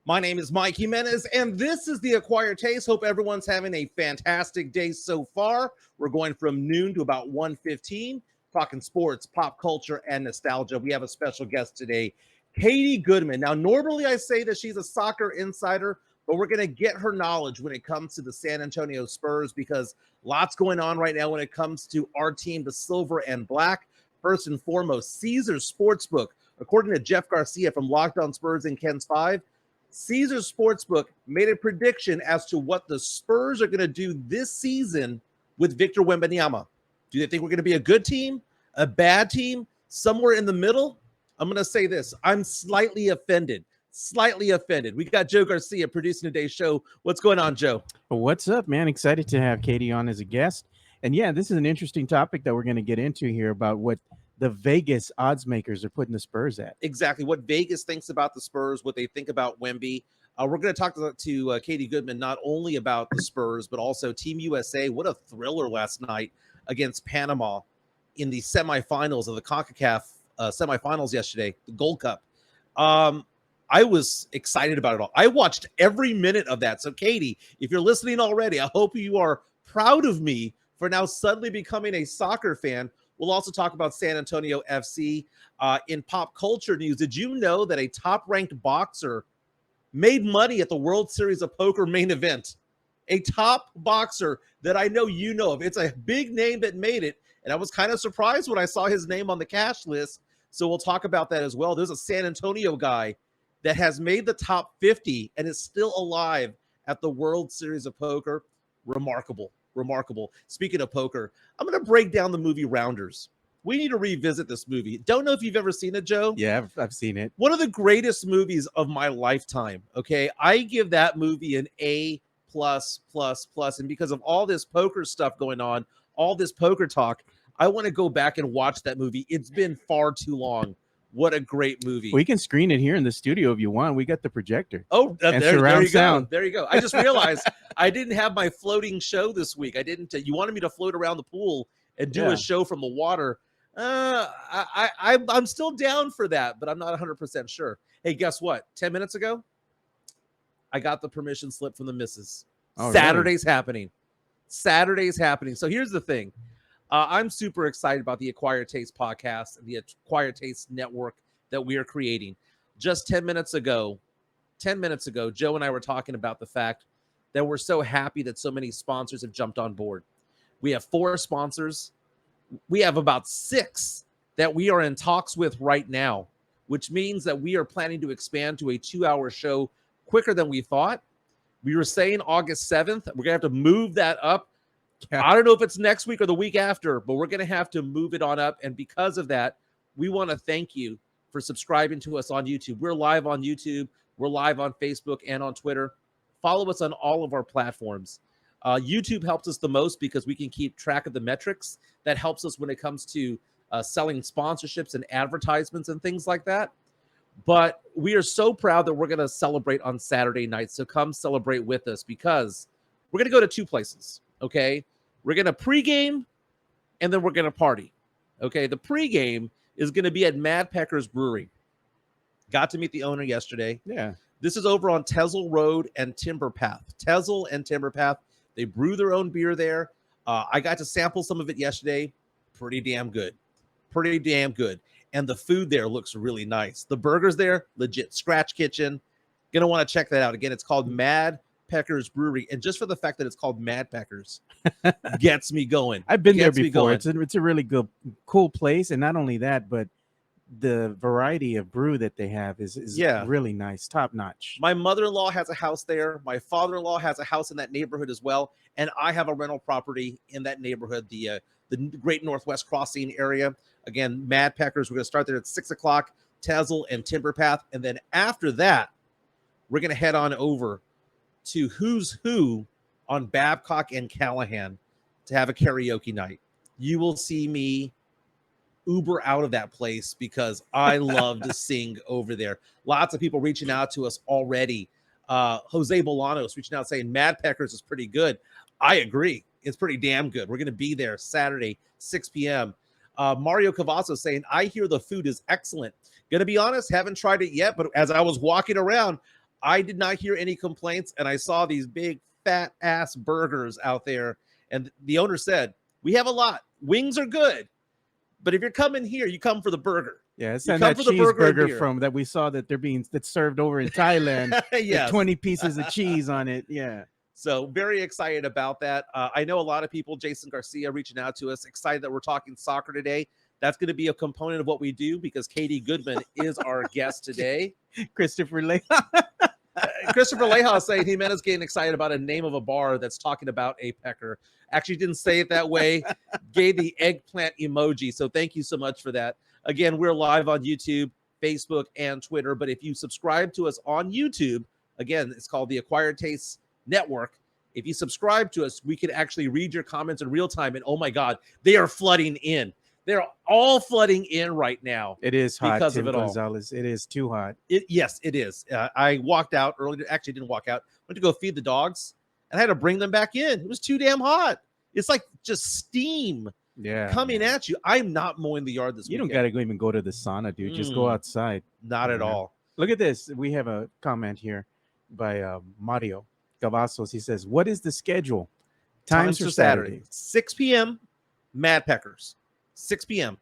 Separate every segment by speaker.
Speaker 1: My name is Mike Jimenez, and this is the Acquired Taste. Hope everyone's having a fantastic day so far. We're going from noon to about 1:15, talking sports, pop culture, and nostalgia. We have a special guest today, Katie Goodman. Now, normally I say that she's a soccer insider, but we're going to get her knowledge when it comes to the San Antonio Spurs because lots going on right now when it comes to our team, the silver and black. First and foremost, Caesars Sportsbook. According to Jeff Garcia from Locked On Spurs and Ken's 5, Caesars Sportsbook made a prediction as to what the Spurs are going to do this season with Victor Wembanyama. Do they think we're going to be a good team, a bad team, somewhere in the middle? I'm going to say this. I'm slightly offended. We got Joe Garcia producing today's show. What's going on, Joe?
Speaker 2: What's up, man? Excited to have Katie on as a guest. And yeah, this is an interesting topic that we're going to get into here about what the Vegas odds makers are putting the Spurs at.
Speaker 1: Exactly. What Vegas thinks about the Spurs, what they think about Wemby. We're going to talk to Katie Goodman, not only about the Spurs, but also Team USA. What a thriller last night against Panama in the semifinals of the Concacaf semifinals yesterday, the Gold Cup. I was excited about it all. I watched every minute of that. So, Katie, if you're listening already, I hope you are proud of me for now suddenly becoming a soccer fan. We'll also talk about San Antonio FC. In pop culture news, did you know that a top-ranked boxer made money at the World Series of Poker main event? A top boxer that I know you know of. It's a big name that made it, and I was kind of surprised when I saw his name on the cash list. So we'll talk about that as well. There's a San Antonio guy that has made the top 50 and is still alive at the World Series of Poker. Remarkable. Speaking of poker, I'm going to break down the movie Rounders. We need to revisit this movie. Don't know if you've ever seen it, Joe.
Speaker 2: Yeah, I've seen it.
Speaker 1: One of the greatest movies of my lifetime. Okay, I give that movie an A++++. And because of all this poker stuff going on, all this poker talk, I want to go back and watch that movie. It's been far too long. What a great movie.
Speaker 2: We can screen it here in the studio if you want. We got the projector.
Speaker 1: Oh,
Speaker 2: and
Speaker 1: there
Speaker 2: surround
Speaker 1: you
Speaker 2: sound.
Speaker 1: go. There you go. I just realized I didn't have my floating show this week. I didn't. You wanted me to float around the pool and do a show from the water. I'm still down for that, but I'm not 100% sure. Hey, guess what? 10 minutes ago, I got the permission slip from the missus.
Speaker 2: Oh,
Speaker 1: Saturday's happening. So here's the thing. I'm super excited about the Acquired Taste podcast and the Acquired Taste network that we are creating. Just 10 minutes ago, Joe and I were talking about the fact that we're so happy that so many sponsors have jumped on board. We have 4 sponsors. We have about 6 that we are in talks with right now, which means that we are planning to expand to a 2-hour show quicker than we thought. We were saying August 7th. We're going to have to move that up. I don't know if it's next week or the week after, but we're going to have to move it on up. And because of that, we want to thank you for subscribing to us on YouTube. We're live on YouTube. We're live on Facebook and on Twitter. Follow us on all of our platforms. YouTube helps us the most because we can keep track of the metrics. That helps us when it comes to selling sponsorships and advertisements and things like that. But we are so proud that we're going to celebrate on Saturday night. So come celebrate with us because we're going to go to 2 places. Okay, we're going to pregame and then we're going to party. Okay, the pregame is going to be at Mad Pecker's Brewery. Got to meet the owner yesterday.
Speaker 2: Yeah.
Speaker 1: This is over on Tezel Road and Timber Path. Tezel and Timber Path. They brew their own beer there. I got to sample some of it yesterday. Pretty damn good. And the food there looks really nice. The burgers there, legit scratch kitchen. Going to want to check that out. Again, it's called Mad Pecker's Brewery, and just for the fact that it's called Mad Peckers gets me going.
Speaker 2: I've been there before. It's a really cool place, and not only that, but the variety of brew that they have is really nice, top notch.
Speaker 1: My mother-in-law has a house there. My father-in-law has a house in that neighborhood as well, and I have a rental property in that neighborhood, the Great Northwest Crossing area. Again, Mad Peckers. We're going to start there at 6:00. Tezel and Timber Path, and then after that, we're going to head on over to Who's Who on Babcock and Callahan to have a karaoke night. You will see me Uber out of that place because I love to sing over there. Lots of people reaching out to us already. Jose Bolanos reaching out saying Mad Peckers is pretty good. I agree. It's pretty damn good. We're going to be there Saturday, 6 p.m. Mario Cavasso saying, I hear the food is excellent. Going to be honest, haven't tried it yet, but as I was walking around, I did not hear any complaints, and I saw these big fat ass burgers out there, and the owner said, "We have a lot. Wings are good, but if you're coming here, you come for the burger.
Speaker 2: Yeah, it's
Speaker 1: You
Speaker 2: and
Speaker 1: come
Speaker 2: that
Speaker 1: for the burger and
Speaker 2: cheeseburger
Speaker 1: beer."
Speaker 2: from that we saw that that's served over in Thailand with
Speaker 1: Yes.
Speaker 2: 20 pieces of cheese on it. Yeah.
Speaker 1: So very excited about that. I know a lot of people, Jason Garcia reaching out to us, excited that we're talking soccer today. That's going to be a component of what we do because Katie Goodman is our guest today.
Speaker 2: Christopher Lay.
Speaker 1: Christopher Leha saying Jimenez getting excited about a name of a bar that's talking about a pecker. Actually didn't say it that way. Gave the eggplant emoji. So thank you so much for that. Again, we're live on YouTube, Facebook, and Twitter. But if you subscribe to us on YouTube, again, it's called the Acquired Tastes Network. If you subscribe to us, we can actually read your comments in real time. And oh my God, they are flooding in. They're all flooding in right now.
Speaker 2: It is hot
Speaker 1: because
Speaker 2: Tim
Speaker 1: of it all.
Speaker 2: Gonzalez. It is too hot.
Speaker 1: Yes, it is. I walked out earlier. Actually, didn't walk out. Went to go feed the dogs, and I had to bring them back in. It was too damn hot. It's like just steam coming at you. I'm not mowing the yard this
Speaker 2: You
Speaker 1: weekend.
Speaker 2: don't got to even go to the sauna, dude. Just go outside.
Speaker 1: Not at all.
Speaker 2: Look at this. We have a comment here by Mario Cavazos. He says, "What is the schedule? Times for Saturday.
Speaker 1: 6 p.m. Mad Peckers. 6 p.m.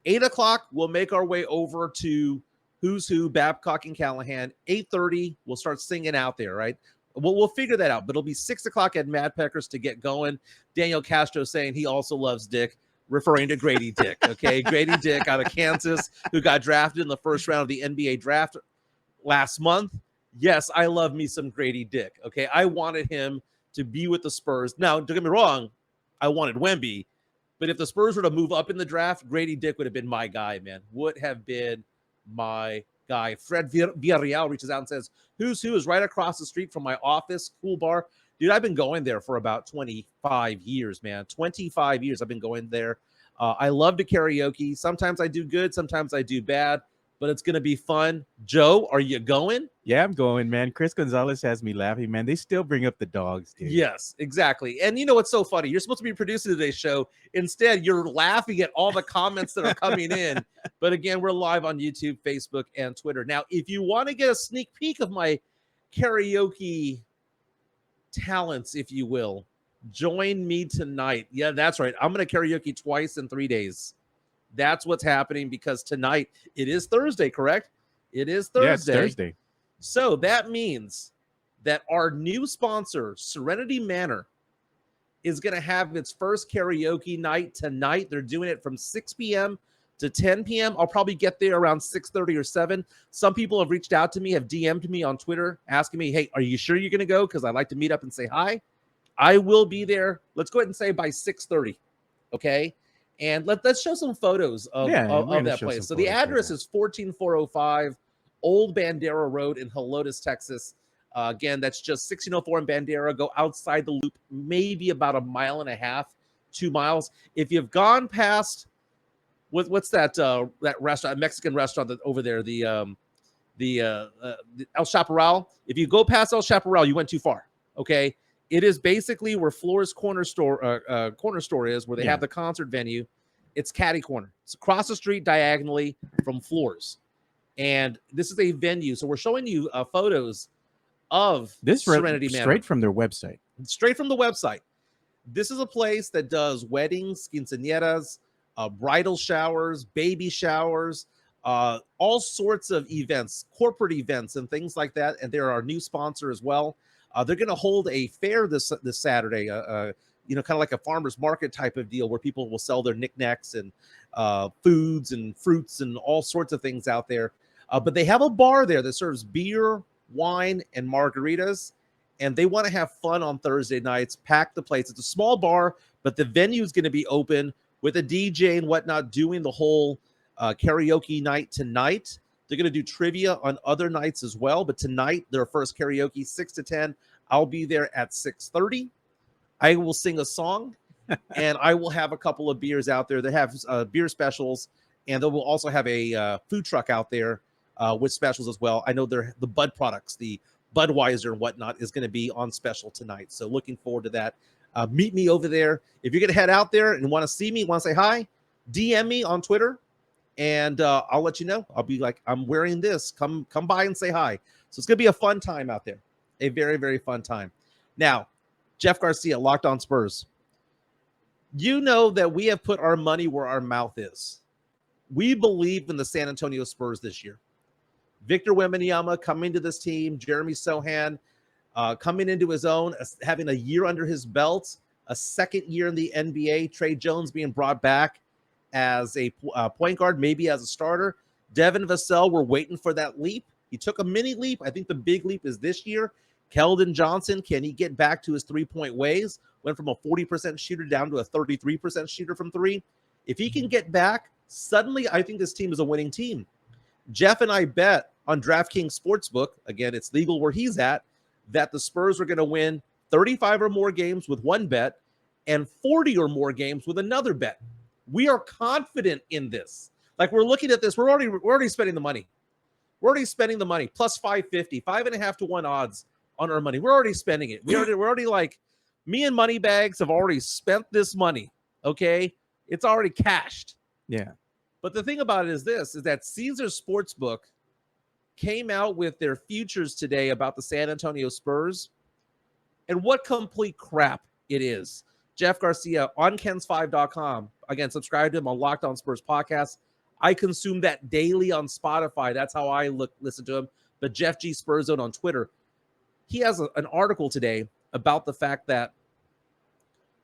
Speaker 1: 8 o'clock, we'll make our way over to Who's Who, Babcock and Callahan. 8:30, we'll start singing out there, right? We'll figure that out, but it'll be 6 o'clock at Mad Peckers to get going. Daniel Castro saying he also loves Dick, referring to Grady Dick, okay? Grady Dick out of Kansas, who got drafted in the first round of the NBA draft last month. Yes, I love me some Grady Dick, okay? I wanted him to be with the Spurs. Now, don't get me wrong, I wanted Wemby, but if the Spurs were to move up in the draft, Grady Dick would have been my guy, man. Would have been my guy. Fred Villarreal reaches out and says, Who's Who is right across the street from my office. Cool bar. Dude, I've been going there for about 25 years, man. 25 years I've been going there. I love to karaoke. Sometimes I do good. Sometimes I do bad. But it's going to be fun. Joe, are you going?
Speaker 2: Yeah, I'm going, man. Chris Gonzalez has me laughing, man. They still bring up the dogs, dude.
Speaker 1: Yes, exactly. And you know what's so funny? You're supposed to be producing today's show. Instead, you're laughing at all the comments that are coming in. But again, we're live on YouTube, Facebook, and Twitter. Now, if you want to get a sneak peek of my karaoke talents, if you will, join me tonight. Yeah, that's right. I'm going to karaoke twice in 3 days. That's what's happening because tonight it is Thursday, correct? It is Thursday.
Speaker 2: Yeah, it's Thursday.
Speaker 1: So that means that our new sponsor, Serenity Manor, is going to have its first karaoke night tonight. They're doing it from 6 p.m. to 10 p.m. I'll probably get there around 6:30 or 7. Some people have reached out to me, have DM'd me on Twitter, asking me, hey, are you sure you're going to go? Because I'd like to meet up and say hi. I will be there. Let's go ahead and say by 6:30, okay? And let's show some photos of that place. So the address is 14405 Old Bandera Road in Helotes, Texas. Again, that's just 1604 in Bandera. Go outside the loop, maybe about 1.5 miles, 2 miles. If you've gone past, what's that restaurant, Mexican restaurant that over there, the El Chaparral. If you go past El Chaparral, you went too far. Okay. It is basically where Flora's corner store is, where they have the concert venue. It's catty corner. It's across the street diagonally from Flora's. And this is a venue. So we're showing you photos of
Speaker 2: this
Speaker 1: Serenity Manor.
Speaker 2: Straight from their website.
Speaker 1: Straight from the website. This is a place that does weddings, quinceañeras, bridal showers, baby showers, all sorts of events, corporate events and things like that. And they're our new sponsor as well. They're going to hold a fair this Saturday, kind of like a farmer's market type of deal where people will sell their knickknacks and foods and fruits and all sorts of things out there. But they have a bar there that serves beer, wine, and margaritas. And they want to have fun on Thursday nights, pack the place. It's a small bar, but the venue is going to be open with a DJ and whatnot doing the whole karaoke night tonight. They're going to do trivia on other nights as well. But tonight, their first karaoke, 6 to 10. I'll be there at 6:30. I will sing a song, and I will have a couple of beers out there. They have beer specials, and they will also have a food truck out there with specials as well. I know the Bud products, the Budweiser and whatnot, is going to be on special tonight. So looking forward to that. Meet me over there. If you're going to head out there and want to see me, want to say hi, DM me on Twitter. And I'll let you know. I'll be like, I'm wearing this. Come by and say hi. So it's going to be a fun time out there. A very, very fun time. Now, Jeff Garcia, Locked On Spurs. You know that we have put our money where our mouth is. We believe in the San Antonio Spurs this year. Victor Wembanyama coming to this team, Jeremy Sohan coming into his own, having a year under his belt, a second year in the NBA, Trey Jones being brought back as a point guard, maybe as a starter. Devin Vassell, we're waiting for that leap. He took a mini leap. I think the big leap is this year. Keldon Johnson, can he get back to his three-point ways? Went from a 40% shooter down to a 33% shooter from three. If he can get back, suddenly I think this team is a winning team. Jeff and I bet on DraftKings Sportsbook, again, it's legal where he's at, that the Spurs are going to win 35 or more games with one bet and 40 or more games with another bet. We are confident in this. Like, we're looking at this, we're already spending the money. We're already spending the money, plus 550, 5.5 to 1 odds on our money. We're already spending it. We're already like, me and Moneybags have already spent this money. Okay, it's already cashed.
Speaker 2: Yeah.
Speaker 1: But the thing about it is this: is that Caesar Sportsbook came out with their futures today about the San Antonio Spurs, and what complete crap it is. Jeff Garcia on Kens5.com. Again, subscribe to him on Locked On Spurs podcast. I consume that daily on Spotify. That's how I listen to him. But Jeff G. Spurs Zone on Twitter. He has an article today about the fact that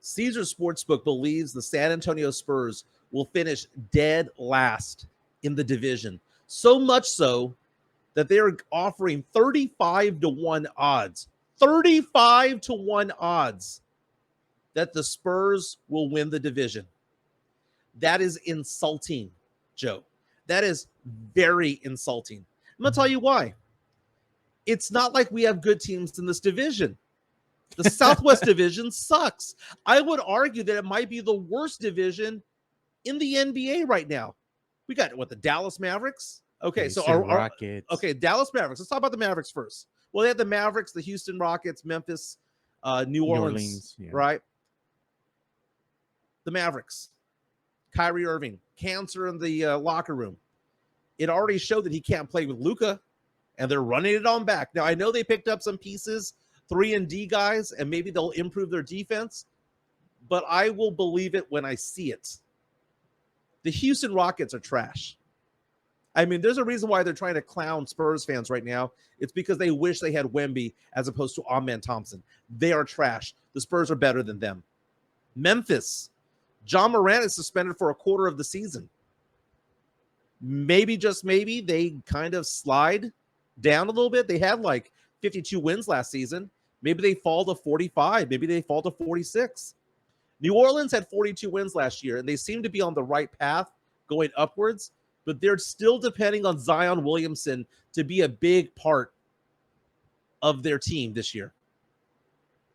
Speaker 1: Caesar Sportsbook believes the San Antonio Spurs will finish dead last in the division. So much so that they're offering 35 to 1 odds. 35 to 1 odds that the Spurs will win the division. That is insulting, Joe. That is very insulting. I'm going to tell you why. It's not like we have good teams in this division. The Southwest Division sucks. I would argue that it might be the worst division in the NBA right now. We got, the Dallas Mavericks? Okay, so our
Speaker 2: Rockets.
Speaker 1: Okay, Dallas Mavericks. Let's talk about the Mavericks first. Well, they had the Mavericks, the Houston Rockets, Memphis, New Orleans,
Speaker 2: yeah.
Speaker 1: Right? The Mavericks. Kyrie Irving, cancer in the locker room. It already showed that he can't play with Luka, and they're running it on back. Now, I know they picked up some pieces, 3-and-D guys, and maybe they'll improve their defense, but I will believe it when I see it. The Houston Rockets are trash. I mean, there's a reason why they're trying to clown Spurs fans right now. It's because they wish they had Wemby as opposed to Amen Thompson. They are trash. The Spurs are better than them. Memphis. John Morant is suspended for a quarter of the season. Maybe, just maybe, they kind of slide down a little bit. They had like 52 wins last season. Maybe they fall to 45. Maybe they fall to 46. New Orleans had 42 wins last year, and they seem to be on the right path going upwards, but they're still depending on Zion Williamson to be a big part of their team this year.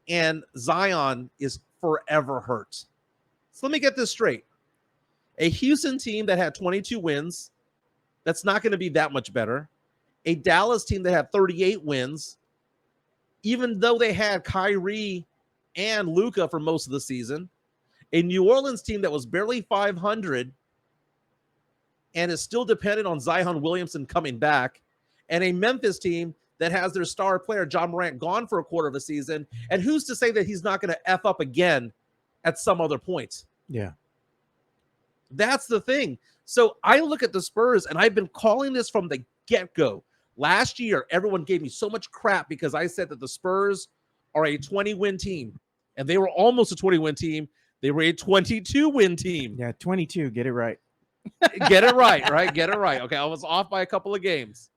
Speaker 1: And Zion is forever hurt. So let me get this straight. A Houston team that had 22 wins, that's not going to be that much better. A Dallas team that had 38 wins, even though they had Kyrie and Luka for most of the season. A New Orleans team that was barely 500 and is still dependent on Zion Williamson coming back. And a Memphis team that has their star player, John Morant, gone for a quarter of a season. And who's to say that he's not going to F up again at some other point?
Speaker 2: Yeah.
Speaker 1: That's the thing. So I look at the Spurs, and I've been calling this from the get-go. Last year, everyone gave me so much crap because I said that the Spurs are a 20-win team. And they were almost a 20-win team. They were a 22-win team.
Speaker 2: Yeah, 22. Get it right.
Speaker 1: Get it right, right? Get it right. Okay, I was off by a couple of games.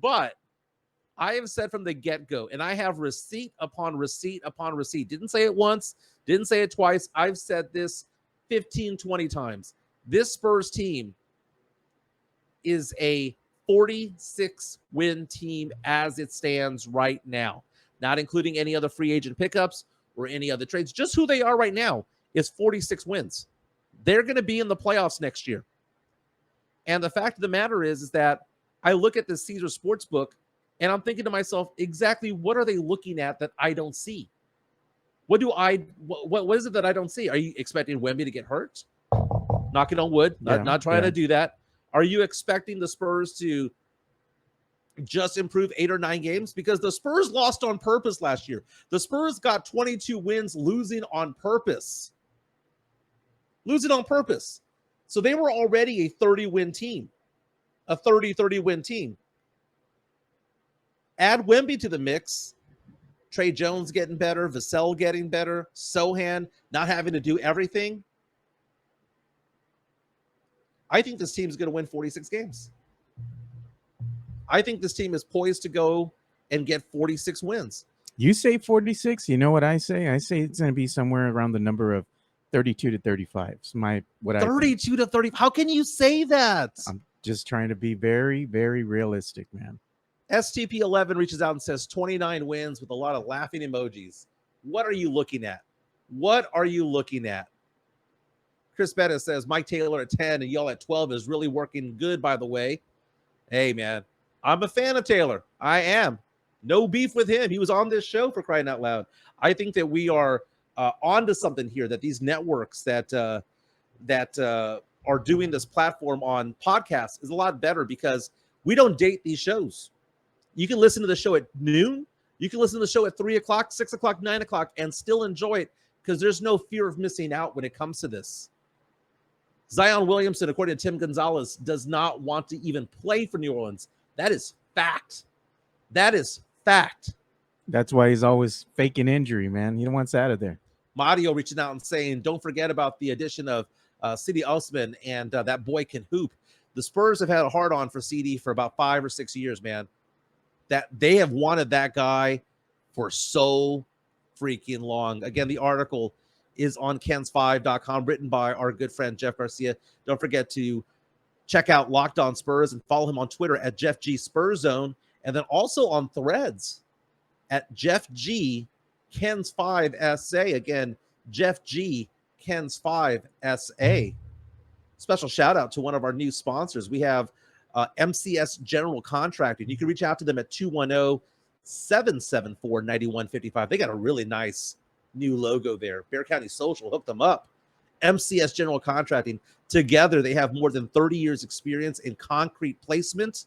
Speaker 1: But I have said from the get-go, and I have receipt upon receipt upon receipt. Didn't say it once, didn't say it twice. I've said this 15, 20 times. This Spurs team is a 46-win team as it stands right now, not including any other free agent pickups or any other trades. Just who they are right now is 46 wins. They're going to be in the playoffs next year. And the fact of the matter is that I look at the Caesar Sportsbook, and I'm thinking to myself, exactly what are they looking at that I don't see? What is it that I don't see? Are you expecting Wemby to get hurt? Knocking on wood, not trying to do that. Are you expecting the Spurs to just improve 8 or 9 games? Because the Spurs lost on purpose last year. The Spurs got 22 wins losing on purpose. Losing on purpose. So they were already a 30-win team. A 30-win team. Add Wemby to the mix. Trey Jones getting better. Vassell getting better. Sohan not having to do everything. I think this team is going to win 46 games. I think this team is poised to go and get 46 wins.
Speaker 2: You say 46. You know what I say? I say it's going to be somewhere around the number of 32 to 35. It's what
Speaker 1: 32 to 30. How can you say that?
Speaker 2: I'm just trying to be very, very realistic, man.
Speaker 1: STP11 reaches out and says 29 wins with a lot of laughing emojis. What are you looking at? What are you looking at? Chris Bettis says Mike Taylor at 10 and y'all at 12 is really working good, by the way. Hey, man, I'm a fan of Taylor. I am. No beef with him. He was on this show, for crying out loud. I think that we are onto something here, that these networks that are doing this platform on podcasts is a lot better because we don't date these shows. You can listen to the show at noon. You can listen to the show at 3 o'clock, 6 o'clock, 9 o'clock, and still enjoy it because there's no fear of missing out when it comes to this. Zion Williamson, according to Tim Gonzalez, does not want to even play for New Orleans. That is fact. That is fact.
Speaker 2: That's why he's always faking injury, man. He wants out of there.
Speaker 1: Mario reaching out and saying, don't forget about the addition of CD Osman and that boy can hoop. The Spurs have had a hard-on for CD for about 5 or 6 years, man. That they have wanted that guy for so freaking long. Again, the article is on Kens5.com, written by our good friend Jeff Garcia. Don't forget to check out Locked On Spurs and follow him on Twitter at Jeff G Spurs Zone, and then also on Threads at Jeff G Kens5 SA. Again, Jeff G Kens5 SA. Special shout out to one of our new sponsors. We have MCS General Contracting. You can reach out to them at 210-774-9155. They got a really nice new logo there. Bear County Social hooked them up. MCS General Contracting. Together, they have more than 30 years experience in concrete placement.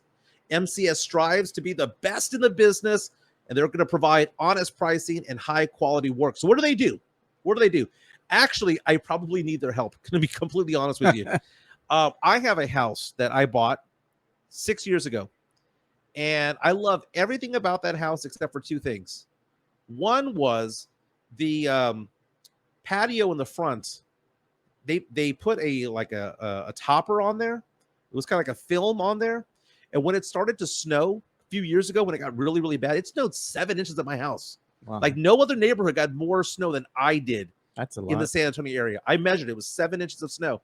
Speaker 1: MCS strives to be the best in the business, and they're going to provide honest pricing and high quality work. So what do they do? What do they do? Actually, I probably need their help. Going to be completely honest with you. I have a house that I bought 6 years ago, and I love everything about that house except for 2 things. One was the patio in the front. They put a topper on there. It was kind of like a film on there. And when it started to snow a few years ago, when it got really, really bad, it snowed 7 inches at my house.
Speaker 2: Wow.
Speaker 1: Like no other neighborhood got more snow than I did.
Speaker 2: That's a lot.
Speaker 1: In the San Antonio area. I measured it was 7 inches of snow.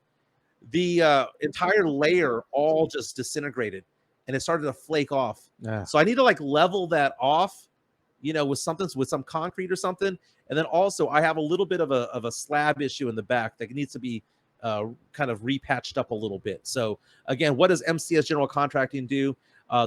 Speaker 1: The entire layer all just disintegrated and it started to flake off.
Speaker 2: Yeah.
Speaker 1: So I need to level that off, with some concrete or something. And then also I have a little bit of a slab issue in the back that needs to be kind of repatched up a little bit. So again, what does MCS General Contracting do?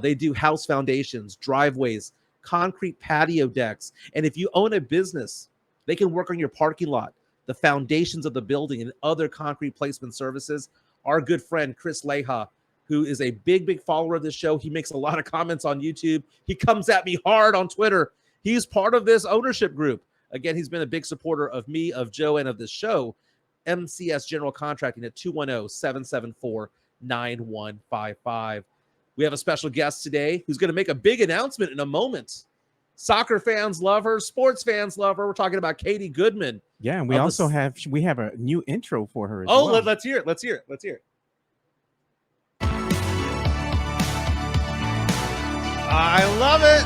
Speaker 1: They do house foundations, driveways, concrete patio decks. And if you own a business, they can work on your parking lot, the foundations of the building, and other concrete placement services. Our good friend, Chris Leha, who is a big, big follower of this show. He makes a lot of comments on YouTube. He comes at me hard on Twitter. He's part of this ownership group. Again, he's been a big supporter of me, of Joe, and of this show. MCS General Contracting at 210-774-9155. We have a special guest today who's going to make a big announcement in a moment. Soccer fans love her. Sports fans love her. We're talking about Katie Goodman.
Speaker 2: Yeah, and we also have a new intro for her as
Speaker 1: well.
Speaker 2: well.
Speaker 1: Let's hear it. Let's hear it. Let's hear it. I love it.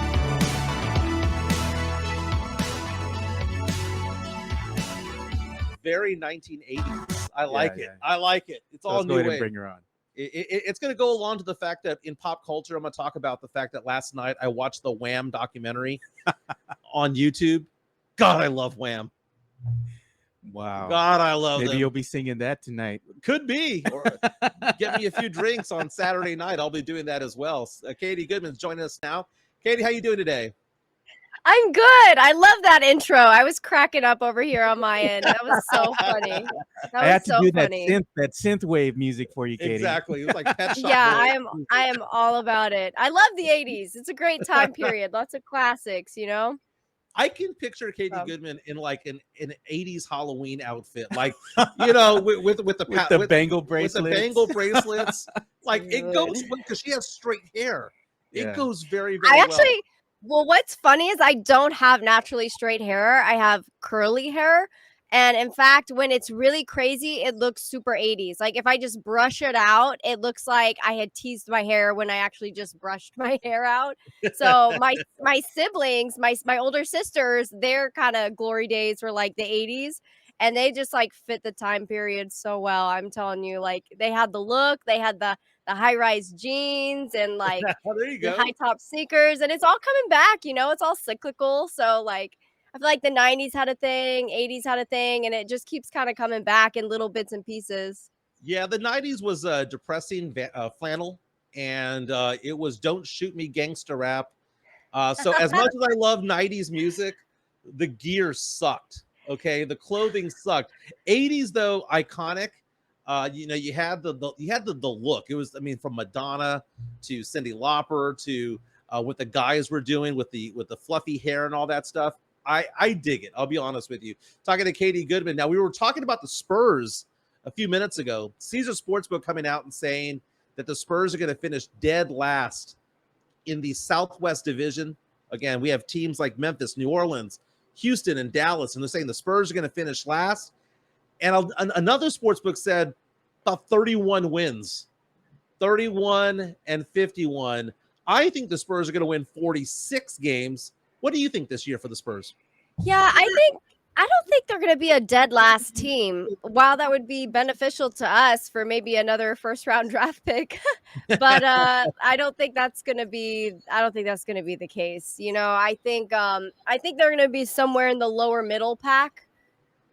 Speaker 1: Very 1980s. I like it. I like it. It's all new.
Speaker 2: Go ahead and bring her on.
Speaker 1: It's going to go along to the fact that in pop culture, I'm going to talk about the fact that last night I watched the Wham documentary on YouTube. God, I love Wham.
Speaker 2: Wow.
Speaker 1: God, I love
Speaker 2: Maybe
Speaker 1: them.
Speaker 2: You'll be singing that tonight.
Speaker 1: Could be. Or get me a few drinks on Saturday night. I'll be doing that as well. Katie Goodman's joining us now. Katie, how you doing today?
Speaker 3: I'm good. I love that intro. I was cracking up over here on my end. That was so funny. That
Speaker 2: I had
Speaker 3: was
Speaker 2: to
Speaker 3: so
Speaker 2: do
Speaker 3: funny.
Speaker 2: that synth wave music for you, Katie.
Speaker 1: Exactly. It was like Pet Shop
Speaker 3: Yeah,
Speaker 1: Boys.
Speaker 3: I am all about it. I love the 80s. It's a great time period. Lots of classics, you know?
Speaker 1: I can picture Katie
Speaker 3: So.
Speaker 1: Goodman in like an 80s Halloween outfit, like you know, with the
Speaker 2: bangle bracelets.
Speaker 1: with the bangle bracelets. Like it
Speaker 3: Dude.
Speaker 1: goes because she has straight hair.
Speaker 2: Yeah.
Speaker 1: It goes very, very
Speaker 3: I actually, well, what's funny is I don't have naturally straight hair. I have curly hair. And in fact, when it's really crazy, it looks super 80s. Like if I just brush it out, it looks like I had teased my hair when I actually just brushed my hair out. So my siblings, my older sisters, their kind of glory days were like the 80s. And they just like fit the time period so well. I'm telling you, like they had the look, they had the high-rise jeans and like
Speaker 1: there you
Speaker 3: the
Speaker 1: go.
Speaker 3: high top sneakers, and it's all coming back, you know, it's all cyclical. So like I feel like the 90s had a thing, 80s had a thing, and it just keeps kind of coming back in little bits and pieces.
Speaker 1: Yeah, the 90s was depressing flannel, and it was Don't Shoot Me gangster rap. So as much as I love 90s music, the gear sucked. Okay, the clothing sucked. 80s though, iconic. You know, you had the look. It was, I mean, from Madonna to Cyndi Lauper to what the guys were doing with the fluffy hair and all that stuff. I dig it. I'll be honest with you. Talking to Katie Goodman. Now we were talking about the Spurs a few minutes ago. Caesar Sportsbook coming out and saying that the Spurs are going to finish dead last in the Southwest Division. Again, we have teams like Memphis, New Orleans, Houston, and Dallas, and they're saying the Spurs are going to finish last. And another sportsbook said about 31 wins, 31 and 51. I think the Spurs are going to win 46 games. What do you think this year for the Spurs?
Speaker 3: Yeah, I don't think they're going to be a dead last team. While that would be beneficial to us for maybe another first round draft pick, but I don't think that's going to be the case. You know, I think they're going to be somewhere in the lower middle pack,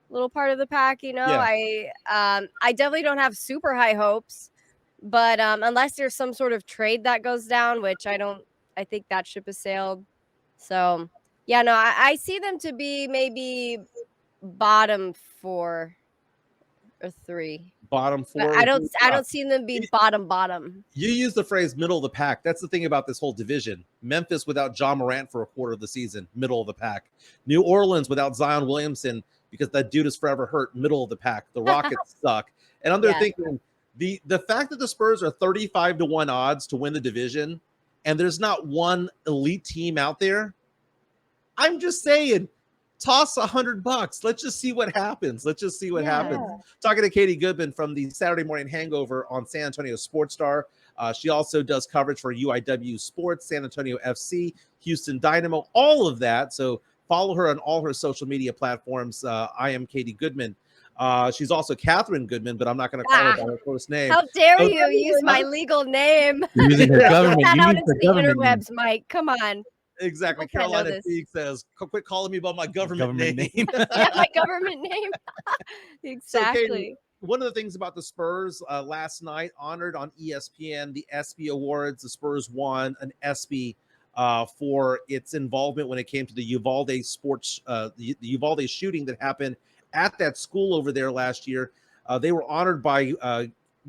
Speaker 3: little part of the pack, you know.
Speaker 1: Yeah.
Speaker 3: I definitely don't have super high hopes, but unless there's some sort of trade that goes down, which I think that ship has sailed. So, yeah, no, I see them to be maybe bottom 4 or 3.
Speaker 1: Bottom 4.
Speaker 3: But I don't see them be bottom.
Speaker 1: You use the phrase middle of the pack. That's the thing about this whole division. Memphis without John Morant for a quarter of the season, middle of the pack. New Orleans without Zion Williamson because that dude is forever hurt, middle of the pack. The Rockets suck. And I'm there thinking the fact that the Spurs are 35-1 odds to win the division and there's not one elite team out there, I'm just saying, toss $100. Let's just see what happens. Happens. Talking to Katie Goodman from the Saturday Morning Hangover on San Antonio Sports Star. She also does coverage for UIW Sports, San Antonio FC, Houston Dynamo, all of that. So follow her on all her social media platforms. I am Katie Goodman. She's also Catherine Goodman, but I'm not going to call her by her first name.
Speaker 3: How dare you use my legal name?
Speaker 2: Using her government.
Speaker 3: Get that out into the interwebs, Mike. Come on.
Speaker 1: Exactly. Carolina Peak says, quit calling me by my government name.
Speaker 3: Yeah, my government name. Exactly.
Speaker 1: So, Katie, one of the things about the Spurs last night, honored on ESPN, the ESPY Awards, the Spurs won an ESPY for its involvement when it came to the Uvalde the Uvalde shooting that happened at that school over there last year. They were honored by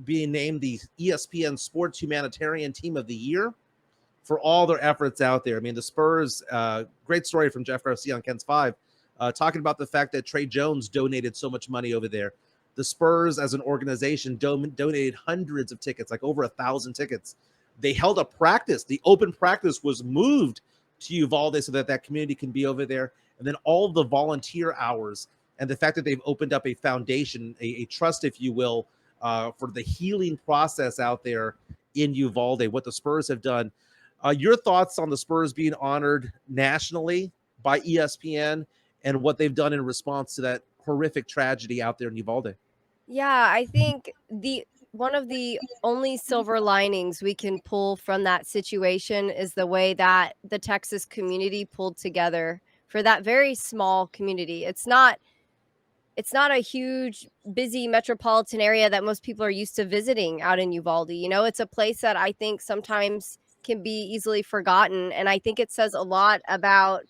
Speaker 1: being named the ESPN Sports Humanitarian Team of the Year for all their efforts out there. I mean, the Spurs, great story from Jeff Garcia on Ken's 5, talking about the fact that Trey Jones donated so much money over there. The Spurs as an organization donated hundreds of tickets, like over 1,000 tickets. They held a practice. The open practice was moved to Uvalde so that community can be over there. And then all of the volunteer hours and the fact that they've opened up a foundation, a trust, if you will, for the healing process out there in Uvalde, what the Spurs have done. Your thoughts on the Spurs being honored nationally by ESPN and what they've done in response to that horrific tragedy out there in Uvalde?
Speaker 3: Yeah, I think one of the only silver linings we can pull from that situation is the way that the Texas community pulled together for that very small community. It's not a huge, busy metropolitan area that most people are used to visiting out in Uvalde. You know, it's a place that I think sometimes can be easily forgotten. And I think it says a lot about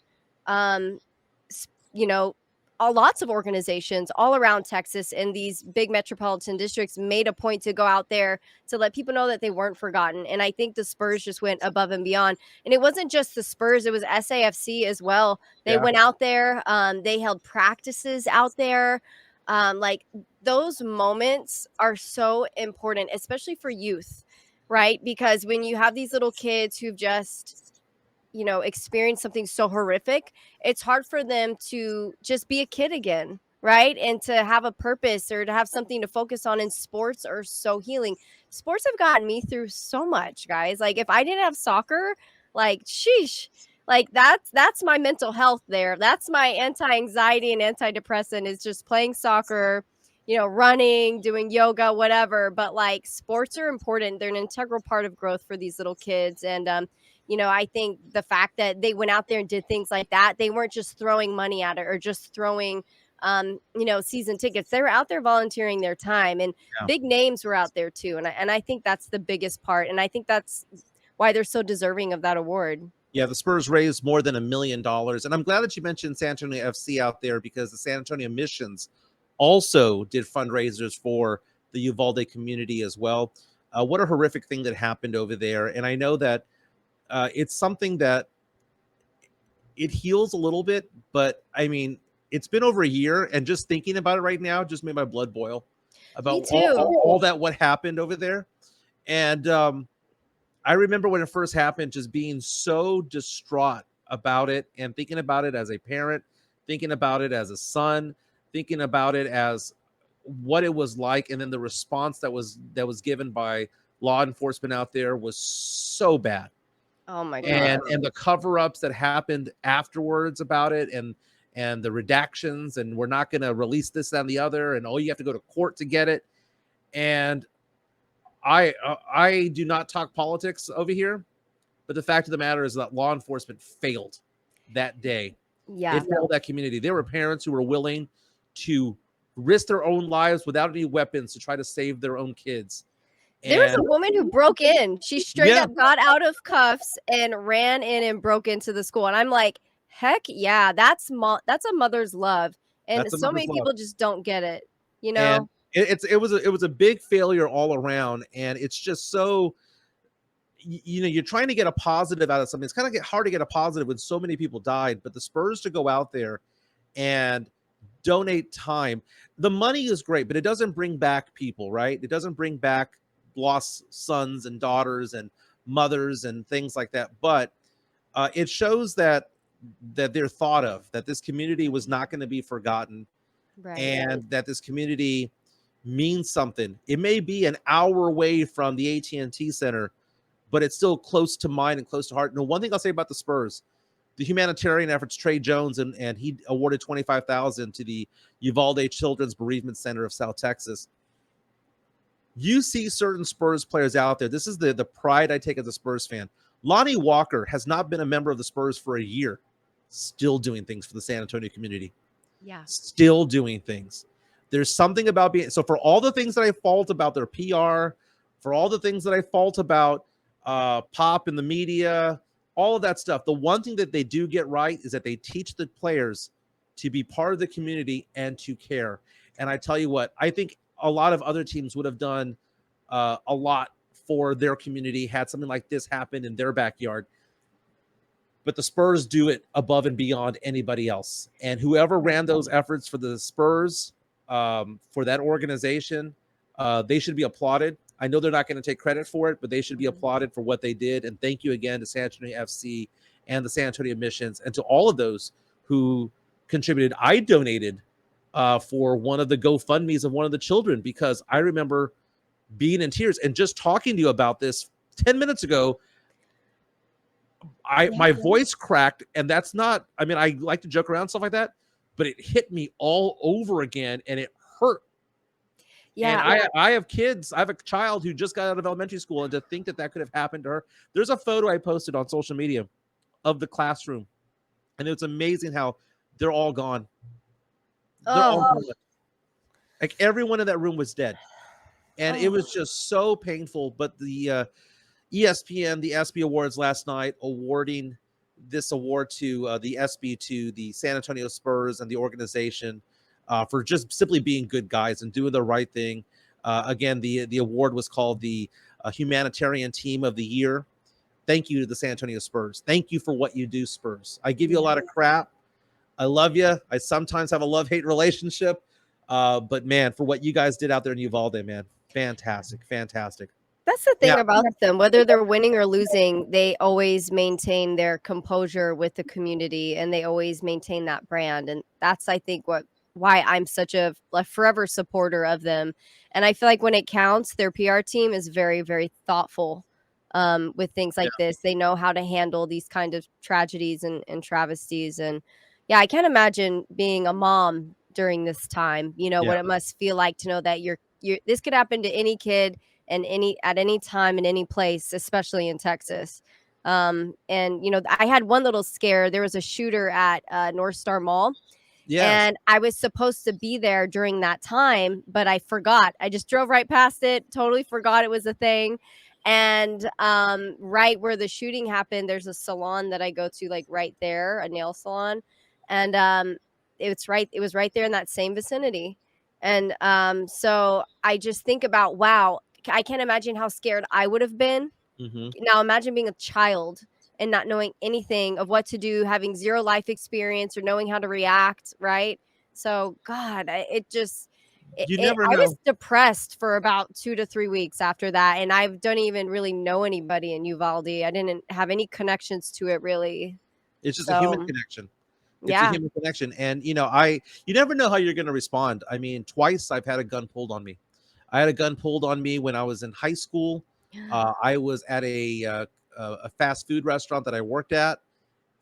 Speaker 3: you know, lots of organizations all around Texas and these big metropolitan districts made a point to go out there to let people know that they weren't forgotten. And I think the Spurs just went above and beyond. And it wasn't just the Spurs, it was SAFC as well. They went out there, they held practices out there. Like those moments are so important, especially for youth, right? Because when you have these little kids who've just experience something so horrific, it's hard for them to just be a kid again, right? And to have a purpose or to have something to focus on. In sports are so healing. Sports have gotten me through so much, guys. Like if I didn't have soccer, like sheesh, like that's my mental health there. That's my anti-anxiety and antidepressant is just playing soccer, running, doing yoga, whatever. But like sports are important. They're an integral part of growth for these little kids. And I think the fact that they went out there and did things like that, they weren't just throwing money at it or just throwing, season tickets. They were out there volunteering their time, and big names were out there too. And I think that's the biggest part. And I think that's why they're so deserving of that award.
Speaker 1: Yeah, the Spurs raised more than $1 million. And I'm glad that you mentioned San Antonio FC out there, because the San Antonio Missions also did fundraisers for the Uvalde community as well. What a horrific thing that happened over there. And I know that it's something that it heals a little bit, but I mean, it's been over a year, and just thinking about it right now just made my blood boil about all that what happened over there. And I remember when it first happened, just being so distraught about it and thinking about it as a parent, thinking about it as a son, thinking about it as what it was like. And then the response that was given by law enforcement out there was so bad.
Speaker 3: Oh my God.
Speaker 1: And the cover-ups that happened afterwards about it, and the redactions, and we're not going to release this, that, and the other, and you have to go to court to get it. And I do not talk politics over here, but the fact of the matter is that law enforcement failed that day.
Speaker 3: Yeah.
Speaker 1: It failed that community. There were parents who were willing to risk their own lives without any weapons to try to save their own kids.
Speaker 3: There was a woman who broke in. She straight up got out of cuffs and ran in and broke into the school. And I'm like, heck yeah, that's a mother's love. And so many people just don't get it,
Speaker 1: And it was a big failure all around. And it's just so, you're trying to get a positive out of something. It's kind of hard to get a positive when so many people died. But the Spurs to go out there and donate time, the money is great, but it doesn't bring back people, right? It doesn't bring back lost sons and daughters and mothers and things like that. But it shows that they're thought of, that this community was not going to be forgotten, right, and that this community means something. It may be an hour away from the AT&T Center, but it's still close to mind and close to heart. And one thing I'll say about the Spurs, the humanitarian efforts, Trey Jones, and he awarded $25,000 to the Uvalde Children's Bereavement Center of South Texas. You see certain Spurs players out there. This is the pride I take as a Spurs fan. Lonnie Walker has not been a member of the Spurs for a year, still doing things for the San Antonio community.
Speaker 3: Yeah.
Speaker 1: Still doing things. There's something about being, so for all the things that I fault about their PR, for all the things that I fault about Pop and the media, all of that stuff, the one thing that they do get right is that they teach the players to be part of the community and to care. And I tell you what, I think a lot of other teams would have done a lot for their community had something like this happen in their backyard. But the Spurs do it above and beyond anybody else. And whoever ran those efforts for the Spurs, for that organization, they should be applauded. I know they're not going to take credit for it, but they should be applauded for what they did. And thank you again to San Antonio FC and the San Antonio Missions, and to all of those who contributed. I donated for one of the GoFundMes of one of the children, because I remember being in tears and just talking to you about this 10 minutes ago. My voice cracked, and that's not, I mean, I like to joke around, stuff like that, but it hit me all over again, and it hurt. Yeah. And I have kids. I have a child who just got out of elementary school, and to think that could have happened to her. There's a photo I posted on social media of the classroom, and it's amazing how they're all gone. They're all gone. Like everyone in that room was dead. And it was just so painful. But the ESPN, the ESPY Awards last night, awarding this award to the SB, to the San Antonio Spurs and the organization for just simply being good guys and doing the right thing. Again, the award was called the Humanitarian Team of the Year. Thank you to the San Antonio Spurs. Thank you for what you do, Spurs. I give you a lot of crap. I love you. I sometimes have a love-hate relationship. But man, for what you guys did out there in Uvalde, man, fantastic.
Speaker 3: That's the thing about them. Whether they're winning or losing, they always maintain their composure with the community, and they always maintain that brand. And that's, I think, why I'm such a forever supporter of them. And I feel like when it counts, their PR team is very, very thoughtful with things like this. They know how to handle these kind of tragedies and travesties. And yeah, I can't imagine being a mom during this time. What it must feel like to know that you're this could happen to any kid and at any time in any place, especially in Texas. And I had one little scare. There was a shooter at North Star Mall. Yes. And I was supposed to be there during that time, but I forgot. I just drove right past it, totally forgot it was a thing. And right where the shooting happened, there's a salon that I go to, like right there, a nail salon. And it was right there in that same vicinity. And so I just think about, wow, I can't imagine how scared I would have been. Mm-hmm. Now imagine being a child and not knowing anything of what to do, having zero life experience or knowing how to react, right? So, God, I was depressed for about 2 to 3 weeks after that, and I don't even really know anybody in Uvalde. I didn't have any connections to it, really.
Speaker 1: It's just a human connection. It's a human connection, and you never know how you're going to respond. I mean, twice I've had a gun pulled on me. I had a gun pulled on me when I was in high school. I was at a fast food restaurant that I worked at,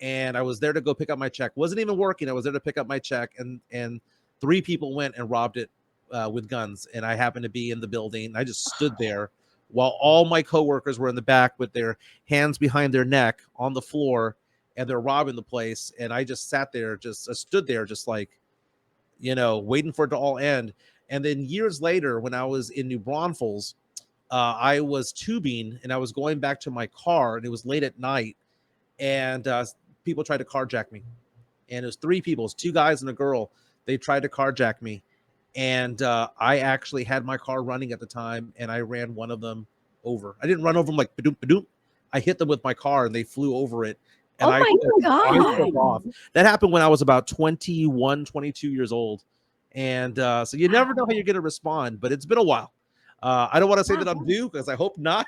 Speaker 1: and I was there to go pick up my check. Wasn't even working. I was there to pick up my check, and 3 people went and robbed it with guns, and I happened to be in the building. I just stood there while all my coworkers were in the back with their hands behind their neck on the floor, and they're robbing the place. And I just sat there, I stood there just like, waiting for it to all end. And then years later, when I was in New Braunfels, I was tubing and I was going back to my car, and it was late at night, and people tried to carjack me. And it was 3 people, it was 2 guys and a girl. They tried to carjack me. And I actually had my car running at the time, and I ran one of them over. I didn't run over them like ba-doom, ba-doom. I hit them with my car, and they flew over it. And
Speaker 3: my God.
Speaker 1: Off. That happened when I was about 21, 22 years old. And so you never know how you're going to respond, but it's been a while. I don't want to say that I'm due, because I hope not.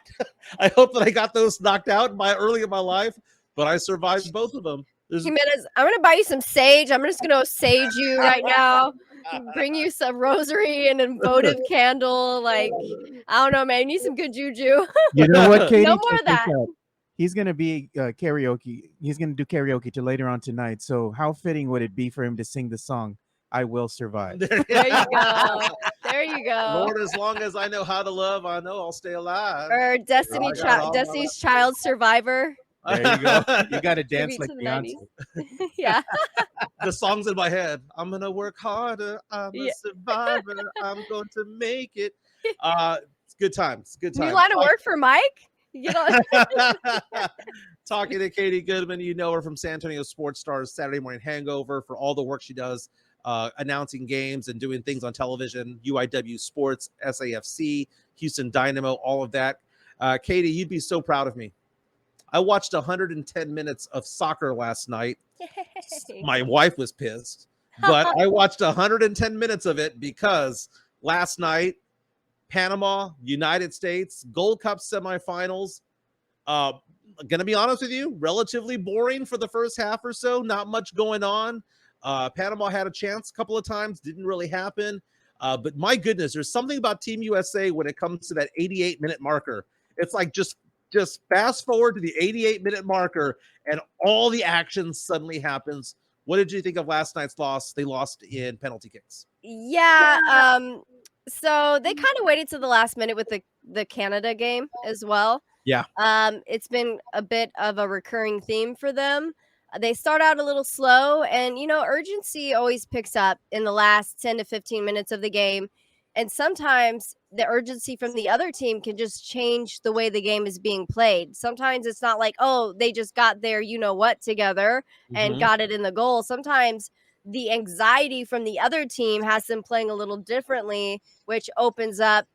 Speaker 1: I hope that I got those knocked out early in my life, but I survived both of them.
Speaker 3: Jimenez, I'm going to buy you some sage. I'm just going to sage you right now. Bring you some rosary and an votive candle. Like, I don't know, man. You need some good juju.
Speaker 2: You know what, Katie?
Speaker 3: No more of that.
Speaker 2: He's going to be karaoke. He's going to do karaoke till later on tonight. So how fitting would it be for him to sing the song, I Will Survive?
Speaker 3: There you go. There you go.
Speaker 1: Lord, as long as I know how to love, I know I'll stay alive.
Speaker 3: Or Destiny's Child Survivor.
Speaker 2: There you go. You got to dance like Beyonce.
Speaker 3: Yeah.
Speaker 1: The song's in my head. I'm going to work harder. I'm a survivor. I'm going to make it. It's good times. Good times.
Speaker 3: You want to work for Mike?
Speaker 1: Talking to Katie Goodman, you know her from San Antonio Sports Stars Saturday Morning Hangover, for all the work she does announcing games and doing things on television, UIW Sports, SAFC, Houston Dynamo, all of that. Katie, you'd be so proud of me. I watched 110 minutes of soccer last night. Yay. My wife was pissed, but I watched 110 minutes of it because last night, Panama, United States, Gold Cup semifinals. Gonna be honest with you, relatively boring for the first half or so. Not much going on. Panama had a chance a couple of times, didn't really happen. But my goodness, there's something about Team USA when it comes to that 88-minute marker. It's like just fast forward to the 88-minute marker, and all the action suddenly happens. What did you think of last night's loss? They lost in penalty kicks.
Speaker 3: Yeah. So they kind of waited to the last minute with the Canada game as well.
Speaker 1: Yeah.
Speaker 3: It's been a bit of a recurring theme for them. They start out a little slow, and urgency always picks up in the last 10 to 15 minutes of the game. And sometimes the urgency from the other team can just change the way the game is being played. Sometimes it's not like, oh, they just got their what together and got it in the goal. Sometimes the anxiety from the other team has them playing a little differently, which opens up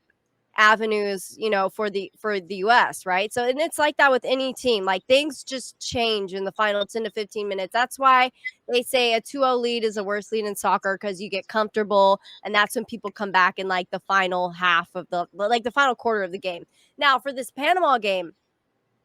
Speaker 3: avenues, for the US, right? So, and it's like that with any team. Like, things just change in the final 10 to 15 minutes. That's why they say a 2-0 lead is the worst lead in soccer, because you get comfortable, and that's when people come back in like the final half of the final quarter of the game. Now, for this Panama game,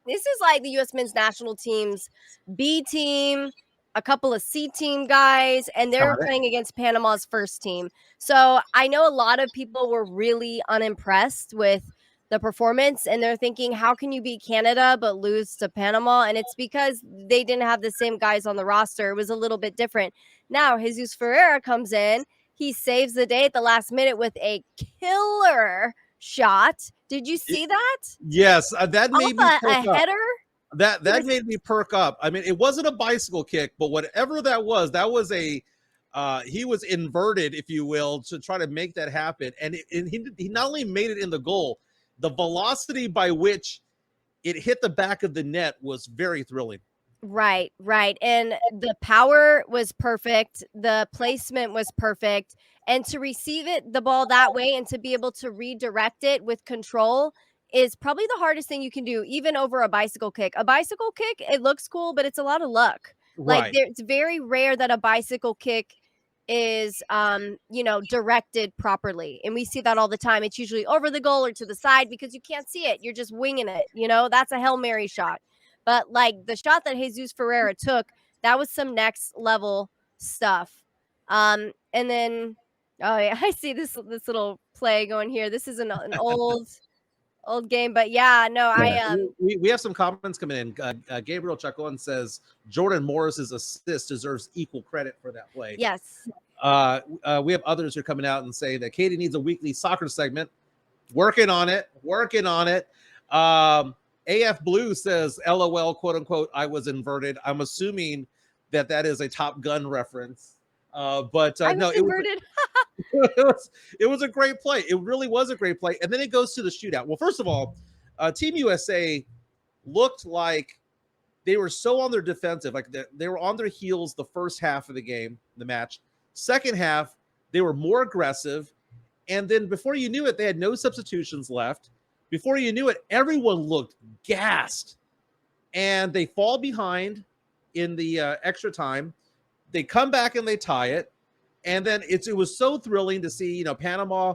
Speaker 3: this is like the U.S. men's national team's B team, a couple of C team guys, and they're playing against Panama's first team. So I know a lot of people were really unimpressed with the performance, and they're thinking, how can you beat Canada but lose to Panama? And it's because they didn't have the same guys on the roster. It was a little bit different. Now, Jesus Ferreira comes in. He saves the day at the last minute with a killer shot. Did you see that?
Speaker 1: Yes, that made me
Speaker 3: a
Speaker 1: perk up.
Speaker 3: header.
Speaker 1: That made me perk up. I mean, it wasn't a bicycle kick, but whatever that was a he was inverted, if you will, to try to make that happen. And he not only made it in the goal, the velocity by which it hit the back of the net was very thrilling.
Speaker 3: Right. And the power was perfect. The placement was perfect. And to receive the ball that way, and to be able to redirect it with control is probably the hardest thing you can do, even over a bicycle kick. A bicycle kick, it looks cool, but it's a lot of luck.
Speaker 1: Right.
Speaker 3: Like, it's very rare that a bicycle kick is directed properly, and we see that all the time. It's usually over the goal or to the side, because you can't see it. You're just winging it. That's a Hail Mary shot. But like the shot that Jesus Ferreira took, that was some next level stuff. And then, oh yeah, I see this little play going here. This is an old game, but yeah, no,
Speaker 1: we have some comments coming in. Gabriel Chacon says Jordan Morris's assist deserves equal credit for that play.
Speaker 3: Yes.
Speaker 1: We have others who are coming out and say that Katie needs a weekly soccer segment. Working on it. AF Blue says, LOL, quote unquote, I was inverted. I'm assuming that is a Top Gun reference. But no,
Speaker 3: inverted.
Speaker 1: it was a great play. It really was a great play. And then it goes to the shootout. Well, first of all, Team USA looked like they were so on their defensive, like they were on their heels the first half of the match. Second half, they were more aggressive. And then before you knew it, they had no substitutions left. Before you knew it, everyone looked gassed. And they fall behind in the extra time. They come back and they tie it. And then it was so thrilling to see, Panama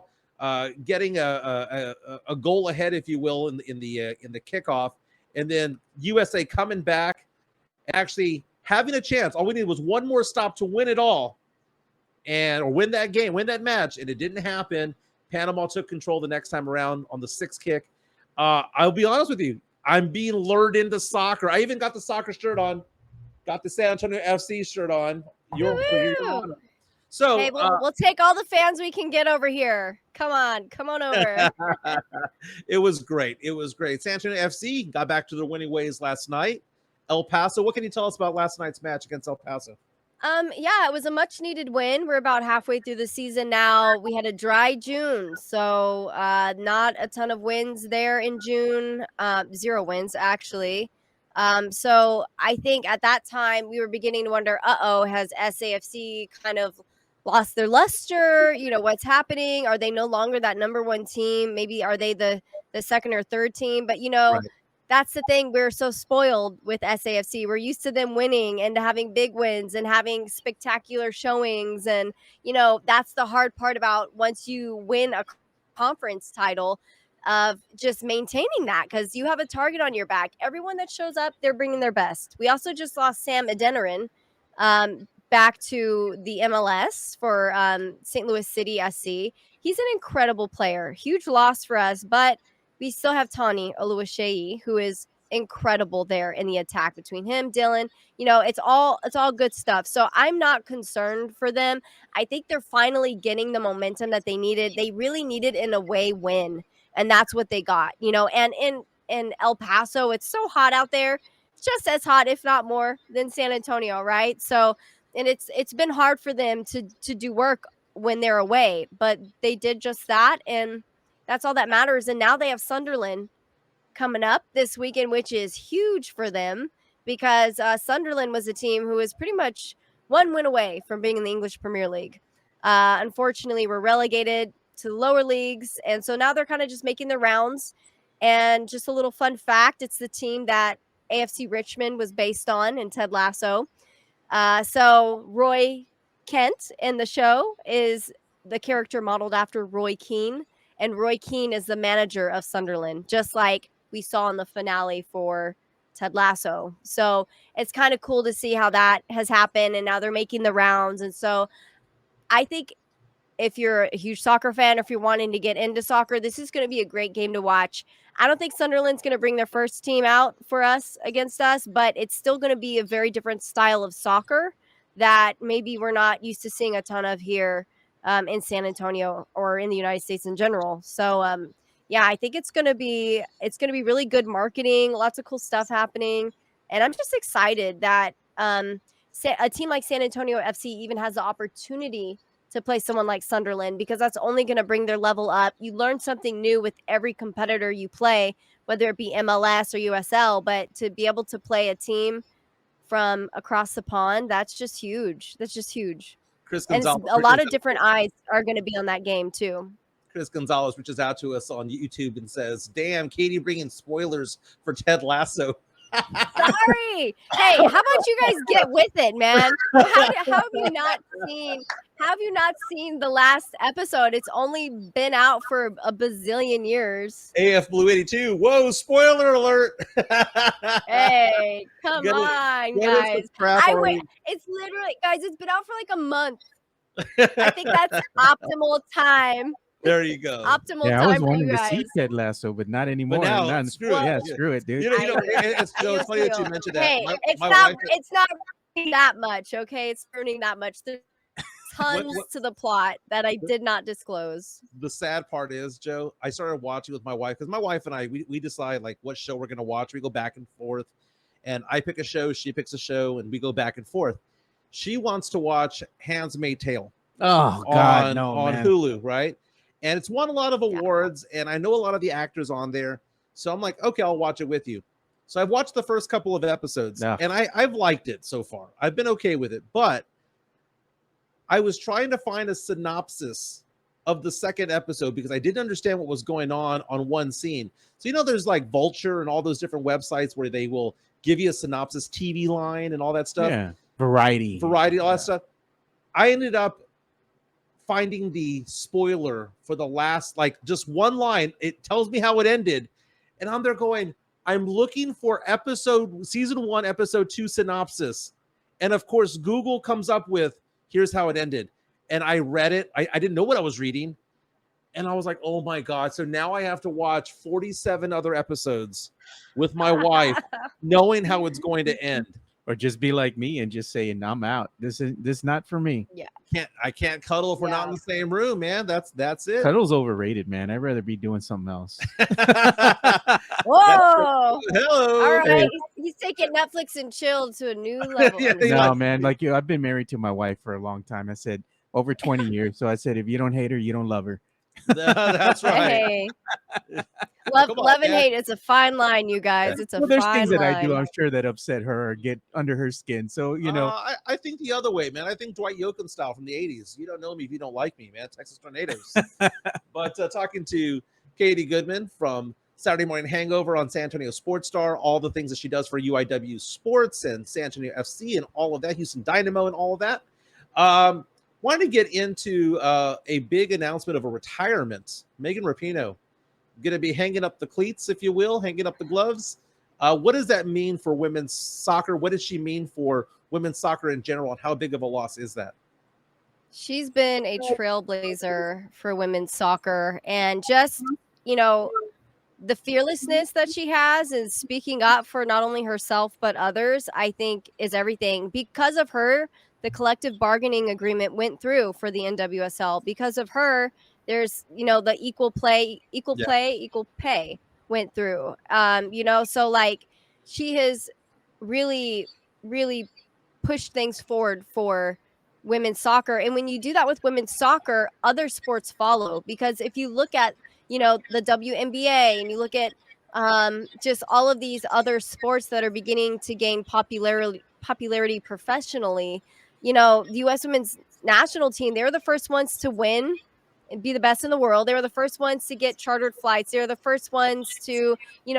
Speaker 1: getting a goal ahead, if you will, in the kickoff, and then USA coming back and actually having a chance. All we needed was one more stop to win it all, or win that game, win that match, and it didn't happen. Panama took control the next time around on the sixth kick. I'll be honest with you, I'm being lured into soccer. I even got the soccer shirt on, got the San Antonio FC shirt on. So
Speaker 3: hey, we'll take all the fans we can get over here. Come on over.
Speaker 1: It was great. San Antonio FC got back to their winning ways last night. El Paso, what can you tell us about last night's match against El Paso?
Speaker 3: Yeah, it was a much needed win. We're about halfway through the season now. We had a dry June, so not a ton of wins there in June. 0 wins, actually. So I think at that time we were beginning to wonder, has SAFC kind of lost their luster? What's happening? Are they no longer that number one team? Maybe are they the second or third team? But right. That's the thing. We're so spoiled with SAFC. We're used to them winning and having big wins and having spectacular showings. And, that's the hard part about once you win a conference title, of just maintaining that, because you have a target on your back. Everyone that shows up, they're bringing their best. We also just lost Sam Adeniran back to the MLS for St. Louis City SC. He's an incredible player. Huge loss for us, but we still have Tani Oluwaseyi, who is incredible there in the attack between him, Dylan. It's all good stuff. So I'm not concerned for them. I think they're finally getting the momentum that they needed. They really needed an away win, and that's what they got. And in El Paso, it's so hot out there. It's just as hot, if not more, than San Antonio, right? So, and it's been hard for them to do work when they're away, but they did just that, and that's all that matters. And now they have Sunderland coming up this weekend, which is huge for them because Sunderland was a team who was pretty much one win away from being in the English Premier League. Unfortunately, we're relegated to the lower leagues, and so now they're kind of just making their rounds. And just a little fun fact, it's the team that AFC Richmond was based on in Ted Lasso. So Roy Kent in the show is the character modeled after Roy Keane, and Roy Keane is the manager of Sunderland, just like we saw in the finale for Ted Lasso. So it's kind of cool to see how that has happened, and now they're making the rounds. And so I think if you're a huge soccer fan, or if you're wanting to get into soccer, this is going to be a great game to watch. I don't think Sunderland's going to bring their first team out for us against us, but it's still going to be a very different style of soccer that maybe we're not used to seeing a ton of here in San Antonio or in the United States in general. So yeah, I think it's going to be really good marketing, lots of cool stuff happening, and I'm just excited that a team like San Antonio FC even has the opportunity to play someone like Sunderland, because that's only going to bring their level up. You learn something new with every competitor you play, whether it be MLS or USL, but to be able to play a team from across the pond, that's just huge. That's just huge.
Speaker 1: Chris
Speaker 3: And
Speaker 1: Gonzalez,
Speaker 3: a lot of different eyes are going to be on that game too.
Speaker 1: Chris Gonzalez reaches out to us on YouTube and says, "Damn, Katie bringing spoilers for Ted Lasso."
Speaker 3: Sorry. Hey, how about you guys get with it, man? How have you not seen the last episode? It's only been out for a bazillion years.
Speaker 1: AF Blue 82. Whoa, spoiler alert.
Speaker 3: Hey, come
Speaker 1: Get it-
Speaker 3: on,
Speaker 1: get us
Speaker 3: guys.
Speaker 1: the crap
Speaker 3: I
Speaker 1: already.
Speaker 3: wait. It's literally, guys, it's been out for like a month. I think that's optimal time.
Speaker 1: There you go.
Speaker 3: Optimal
Speaker 2: Yeah, I was
Speaker 3: time for
Speaker 2: wanting
Speaker 3: you
Speaker 2: to
Speaker 3: guys.
Speaker 2: see Ted Lasso, but not anymore.
Speaker 1: now,
Speaker 2: Not-
Speaker 1: screw it.
Speaker 2: Yeah,
Speaker 1: Yeah.
Speaker 2: screw it, dude.
Speaker 1: It's funny that you mentioned that.
Speaker 3: Hey,
Speaker 1: My
Speaker 3: it's
Speaker 1: wife-
Speaker 3: not ruining that much, okay? It's ruining that much. There's tons to the plot that I did not disclose.
Speaker 1: the sad part is, Joe, I started watching with my wife because my wife and I, we decide like what show we're going to watch. We go back and forth, and I pick a show, she picks a show, and we go back and forth. She wants to watch Handmaid's Tale
Speaker 2: Oh God, no,
Speaker 1: on
Speaker 2: man.
Speaker 1: Hulu, right? And it's won a lot of awards, and I know a lot of the actors on there. So I'm like, okay, I'll watch it with you. So I've watched the first couple of episodes,
Speaker 2: Ugh.
Speaker 1: and I've liked it so far. I've been okay with it, but I was trying to find a synopsis of the second episode because I didn't understand what was going on one scene. So, there's like Vulture and all those different websites where they will give you a synopsis, TV Line and all that stuff.
Speaker 2: Yeah, variety,
Speaker 1: All that stuff. I ended up finding the spoiler for the last, like just one line. It tells me how it ended. And I'm there going, I'm looking for season 1, episode 2 synopsis. And of course, Google comes up with, here's how it ended. And I read it. I didn't know what I was reading. And I was like, oh my God. So now I have to watch 47 other episodes with my wife, knowing how it's going to end.
Speaker 2: or just be like me and just say, "I'm out. This is not for me."
Speaker 3: Yeah.
Speaker 1: I can't cuddle if we're not in the same room, man. That's it.
Speaker 2: Cuddle's overrated, man. I'd rather be doing something else.
Speaker 3: Whoa.
Speaker 1: Hello.
Speaker 3: All right. He's taking Netflix and chill to a new level.
Speaker 1: Yeah,
Speaker 2: No, man. Like I've been married to my wife for a long time. I said over 20 years. So I said, if you don't hate her, you don't love her.
Speaker 1: That's right.
Speaker 3: Hey. Love and
Speaker 1: yeah.
Speaker 3: hate. It's a fine line, you guys. It's a
Speaker 2: Well, there's
Speaker 3: fine
Speaker 2: things that
Speaker 3: line.
Speaker 2: I do, I'm sure, that upset her or get under her skin. So
Speaker 1: I think the other way, man. I think Dwight Yoakam style from the 80s. You don't know me if you don't like me, man. Texas Tornadoes. But talking to Katie Goodman from Saturday Morning Hangover on San Antonio Sports Star, all the things that she does for UIW Sports and San Antonio FC and all of that, Houston Dynamo and all of that. Wanted to get into a big announcement of a retirement. Megan Rapinoe going to be hanging up the cleats, if you will, hanging up the gloves. What does that mean for women's soccer? What does she mean for women's soccer in general, and how big of a loss is that?
Speaker 3: She's been a trailblazer for women's soccer, and just, the fearlessness that she has and speaking up for not only herself but others, I think is everything. Because of her, the collective bargaining agreement went through for the NWSL. Because of her, there's, the equal pay went through. So like she has really, really pushed things forward for women's soccer. And when you do that with women's soccer, other sports follow, because if you look at, the WNBA and you look at just all of these other sports that are beginning to gain popularity professionally, the U.S. women's national team, they were the first ones to win and be the best in the world. They were the first ones to get chartered flights. They were the first ones to,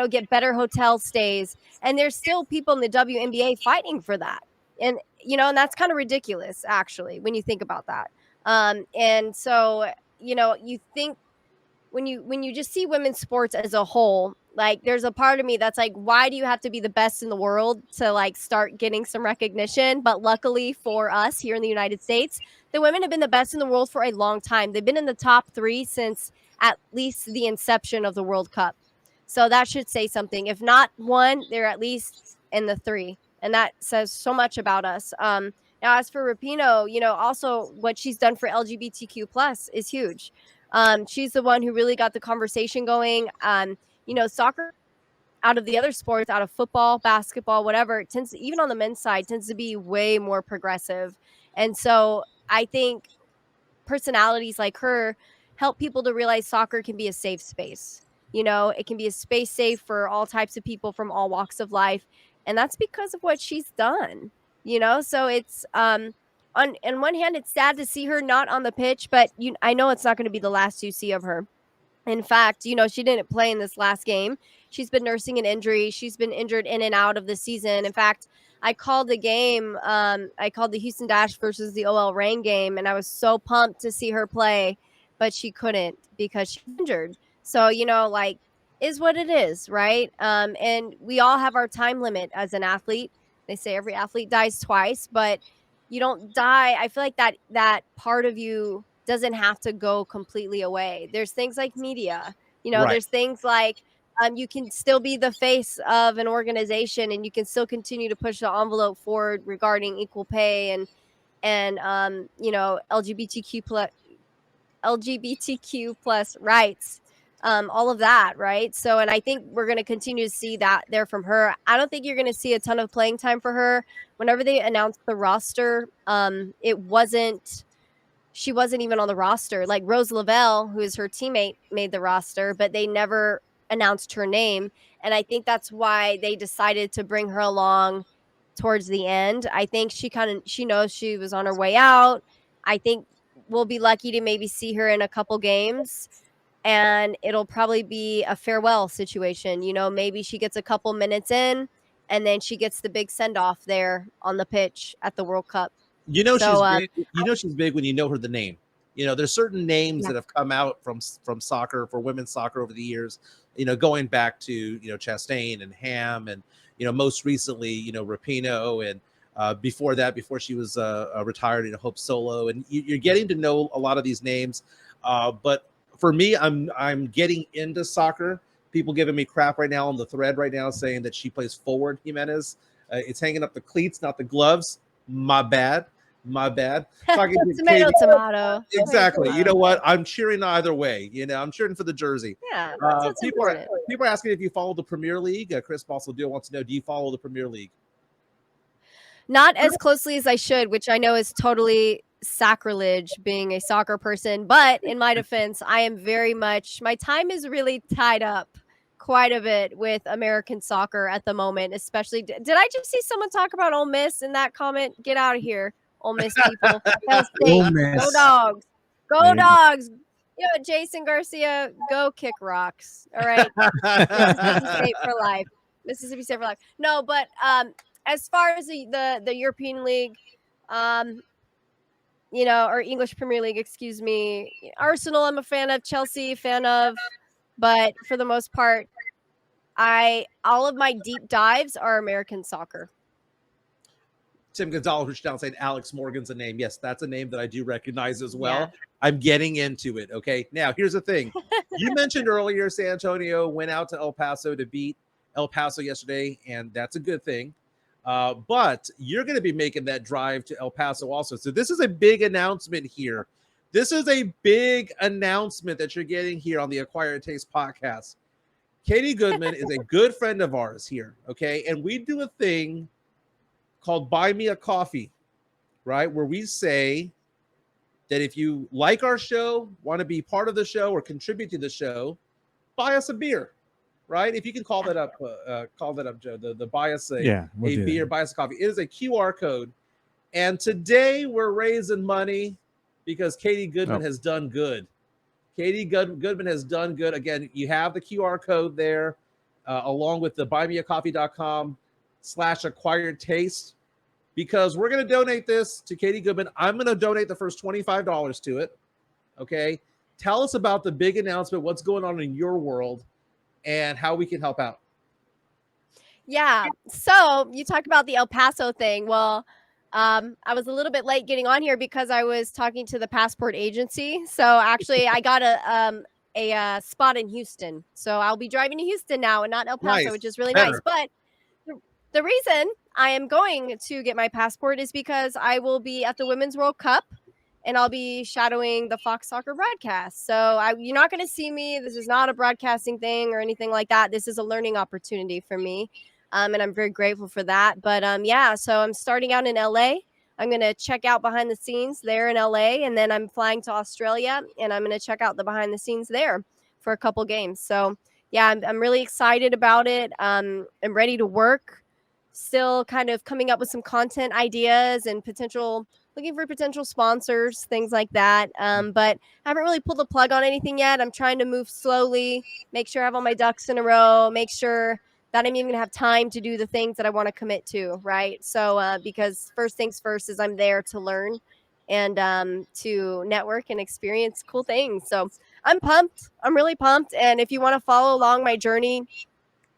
Speaker 3: get better hotel stays. And there's still people in the WNBA fighting for that. And, and that's kind of ridiculous, actually, when you think about that. And so, you think when you just see women's sports as a whole, like, there's a part of me that's like, why do you have to be the best in the world to like start getting some recognition? But luckily for us here in the United States, the women have been the best in the world for a long time. They've been in the top 3 since at least the inception of the World Cup. So that should say something. If not 1, they're at least in the 3. And that says so much about us. Now, as for Rapinoe, also what she's done for LGBTQ plus is huge. She's the one who really got the conversation going. Soccer, out of the other sports, out of football, basketball, whatever, it tends to, even on the men's side, tends to be way more progressive. And so I think personalities like her help people to realize soccer can be a safe space. It can be a space safe for all types of people from all walks of life. And that's because of what she's done, so it's, on one hand, it's sad to see her not on the pitch, but I know it's not going to be the last you see of her. In fact, she didn't play in this last game. She's been nursing an injury. She's been injured in and out of the season. In fact, I called the game. I called the Houston Dash versus the OL Reign game, and I was so pumped to see her play, but she couldn't because she's injured. So, is what it is, right? And we all have our time limit as an athlete. They say every athlete dies twice, but you don't die. I feel like that part of you doesn't have to go completely away. There's things like media,
Speaker 1: Right.
Speaker 3: there's things like you can still be the face of an organization, and you can still continue to push the envelope forward regarding equal pay and LGBTQ plus rights, all of that, right? So, and I think we're going to continue to see that there from her. I don't think you're going to see a ton of playing time for her. Whenever they announced the roster, she wasn't even on the roster. Like Rose Lavelle, who is her teammate, made the roster, but they never announced her name. And I think that's why they decided to bring her along towards the end. I think she knows she was on her way out. I think we'll be lucky to maybe see her in a couple games, and it'll probably be a farewell situation. Maybe she gets a couple minutes in, and then she gets the big send off there on the pitch at the World Cup.
Speaker 1: She's big. She's big when you know her the name. There's certain names that have come out from soccer, for women's soccer, over the years. Going back to Chastain and Ham, and most recently Rapinoe, and before she was retired, Hope Solo, and you're getting to know a lot of these names. But for me, I'm getting into soccer. People giving me crap right now on the thread right now, saying that she plays forward, Jimenez. It's hanging up the cleats, not the gloves. My bad.
Speaker 3: Tomato.
Speaker 1: Exactly. You know what? I'm cheering either way. I'm cheering for the jersey.
Speaker 3: Yeah.
Speaker 1: People are asking if you follow the Premier League. Chris Bosseldeal wants to know, do you follow the Premier League?
Speaker 3: Not as closely as I should, which I know is totally sacrilege being a soccer person. But in my defense, I am my time is really tied up quite a bit with American soccer at the moment, especially. Did I just see someone talk about Ole Miss in that comment? Get out of here, Ole Miss people. Go Dogs. Go Dogs. Jason Garcia, go kick rocks. All right. Mississippi State for life. No, but as far as the European League, or English Premier League, excuse me, Arsenal I'm a fan of, Chelsea fan of, but for the most part, all of my deep dives are American soccer.
Speaker 1: Tim Gonzalez reached out saying Alex Morgan's a name. Yes, that's a name that I do recognize as well.
Speaker 3: Yeah.
Speaker 1: I'm getting into it. Okay. Now, here's the thing. You mentioned earlier San Antonio went out to El Paso to beat El Paso yesterday, and that's a good thing. But you're going to be making that drive to El Paso also. So this is a big announcement here. This is a big announcement that you're getting here on the Acquired Taste podcast. Katie Goodman is a good friend of ours here. Okay. And we do a thing called Buy Me a Coffee. right? Where we say that if you like our show, want to be part of the show or contribute to the show, buy us a beer, right? If you can call that up, Joe. The buy us a beer, buy us a coffee. It is a QR code, and today we're raising money because Katie Goodman has done good. Katie Goodman has done good. Again, you have the QR code there, along with the buymeacoffee.com/acquired taste, because we're going to donate this to Katie Goodman. I'm going to donate the first $25 to it. Okay. Tell us about the big announcement, what's going on in your world, and how we can help out.
Speaker 3: Yeah. So you talked about the El Paso thing. Well, I was a little bit late getting on here because I was talking to the passport agency. So actually, I got a spot in Houston. So I'll be driving to Houston now and not El Paso, which is really nice. But the reason I am going to get my passport is because I will be at the Women's World Cup and I'll be shadowing the Fox Soccer broadcast. So you're not going to see me. This is not a broadcasting thing or anything like that. This is a learning opportunity for me. And I'm very grateful for that. But yeah, so I'm starting out in LA. I'm going to check out behind the scenes there in LA. And then I'm flying to Australia and I'm going to check out the behind the scenes there for a couple games. So yeah, I'm really excited about it. I'm ready to work. Still kind of coming up with some content ideas and looking for potential sponsors, things like that. But I haven't really pulled the plug on anything yet. I'm trying to move slowly, make sure I have all my ducks in a row, make sure that I'm even going to have time to do the things that I want to commit to, right? So because first things first is I'm there to learn and to network and experience cool things. So I'm pumped. I'm really pumped. And if you want to follow along my journey,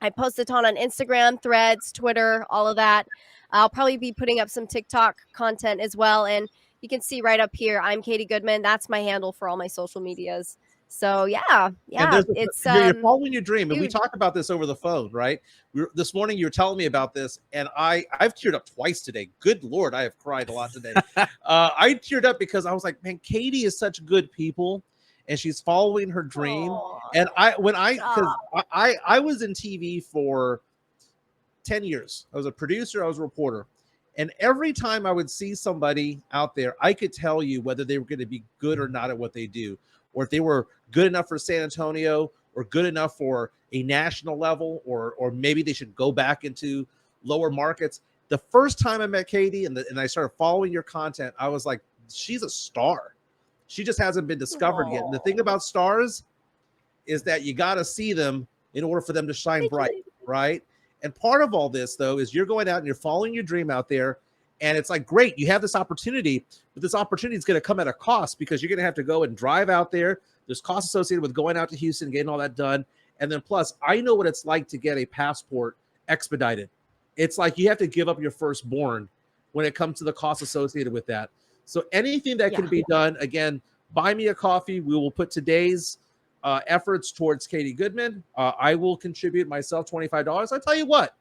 Speaker 3: I post a ton on Instagram, Threads, Twitter, all of that. I'll probably be putting up some TikTok content as well. And you can see right up here, I'm Katie Goodman. That's my handle for all my social medias. So yeah, it's
Speaker 1: you're following your dream, and we talked about this over the phone, right? This morning you were telling me about this, and I've teared up twice today. Good Lord, I have cried a lot today. I teared up because I was like, man, Katie is such good people, and she's following her dream. And I was in TV for 10 years. I was a producer, I was a reporter. And every time I would see somebody out there, I could tell you whether they were going to be good or not at what they do, or if they were good enough for San Antonio or good enough for a national level, or maybe they should go back into lower markets. The first time I met Katie and I started following your content, I was like, she's a star. She just hasn't been discovered yet. And the thing about stars is that you got to see them in order for them to shine bright, right? And part of all this, though, is you're going out and you're following your dream out there. And it's like, great, you have this opportunity, but this opportunity is going to come at a cost because you're going to have to go and drive out there. There's costs associated with going out to Houston, getting all that done. And then plus, I know what it's like to get a passport expedited. It's like you have to give up your firstborn when it comes to the costs associated with that. So anything that can be done, again, buy me a coffee. We will put today's efforts towards Katie Goodman. I will contribute myself $25. I tell you what,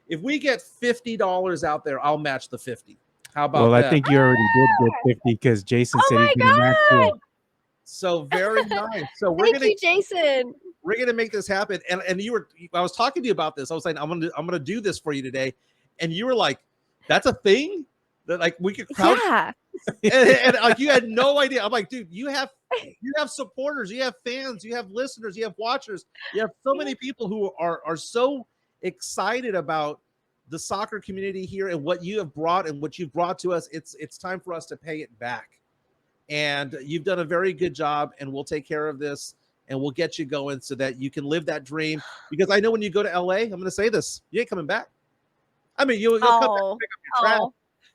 Speaker 1: if we get $50 out there, I'll match the 50. How about that?
Speaker 2: Well, I think you already did get 50 because Jason said he's going to match it.
Speaker 1: So very nice. So
Speaker 3: Thank you, Jason.
Speaker 1: We're gonna make this happen. And I was talking to you about this. I was saying I'm gonna do this for you today, and you were like, "That's a thing that like we could crowd."
Speaker 3: Yeah.
Speaker 1: and like you had no idea. I'm like, dude, you have supporters, you have fans, you have listeners, you have watchers, you have so many people who are so excited about the soccer community here and what you have brought and what you've brought to us. It's time for us to pay it back. And you've done a very good job, and we'll take care of this and we'll get you going so that you can live that dream. Because I know when you go to LA, I'm going to say this, you ain't coming back. I mean, you'll come back and pick up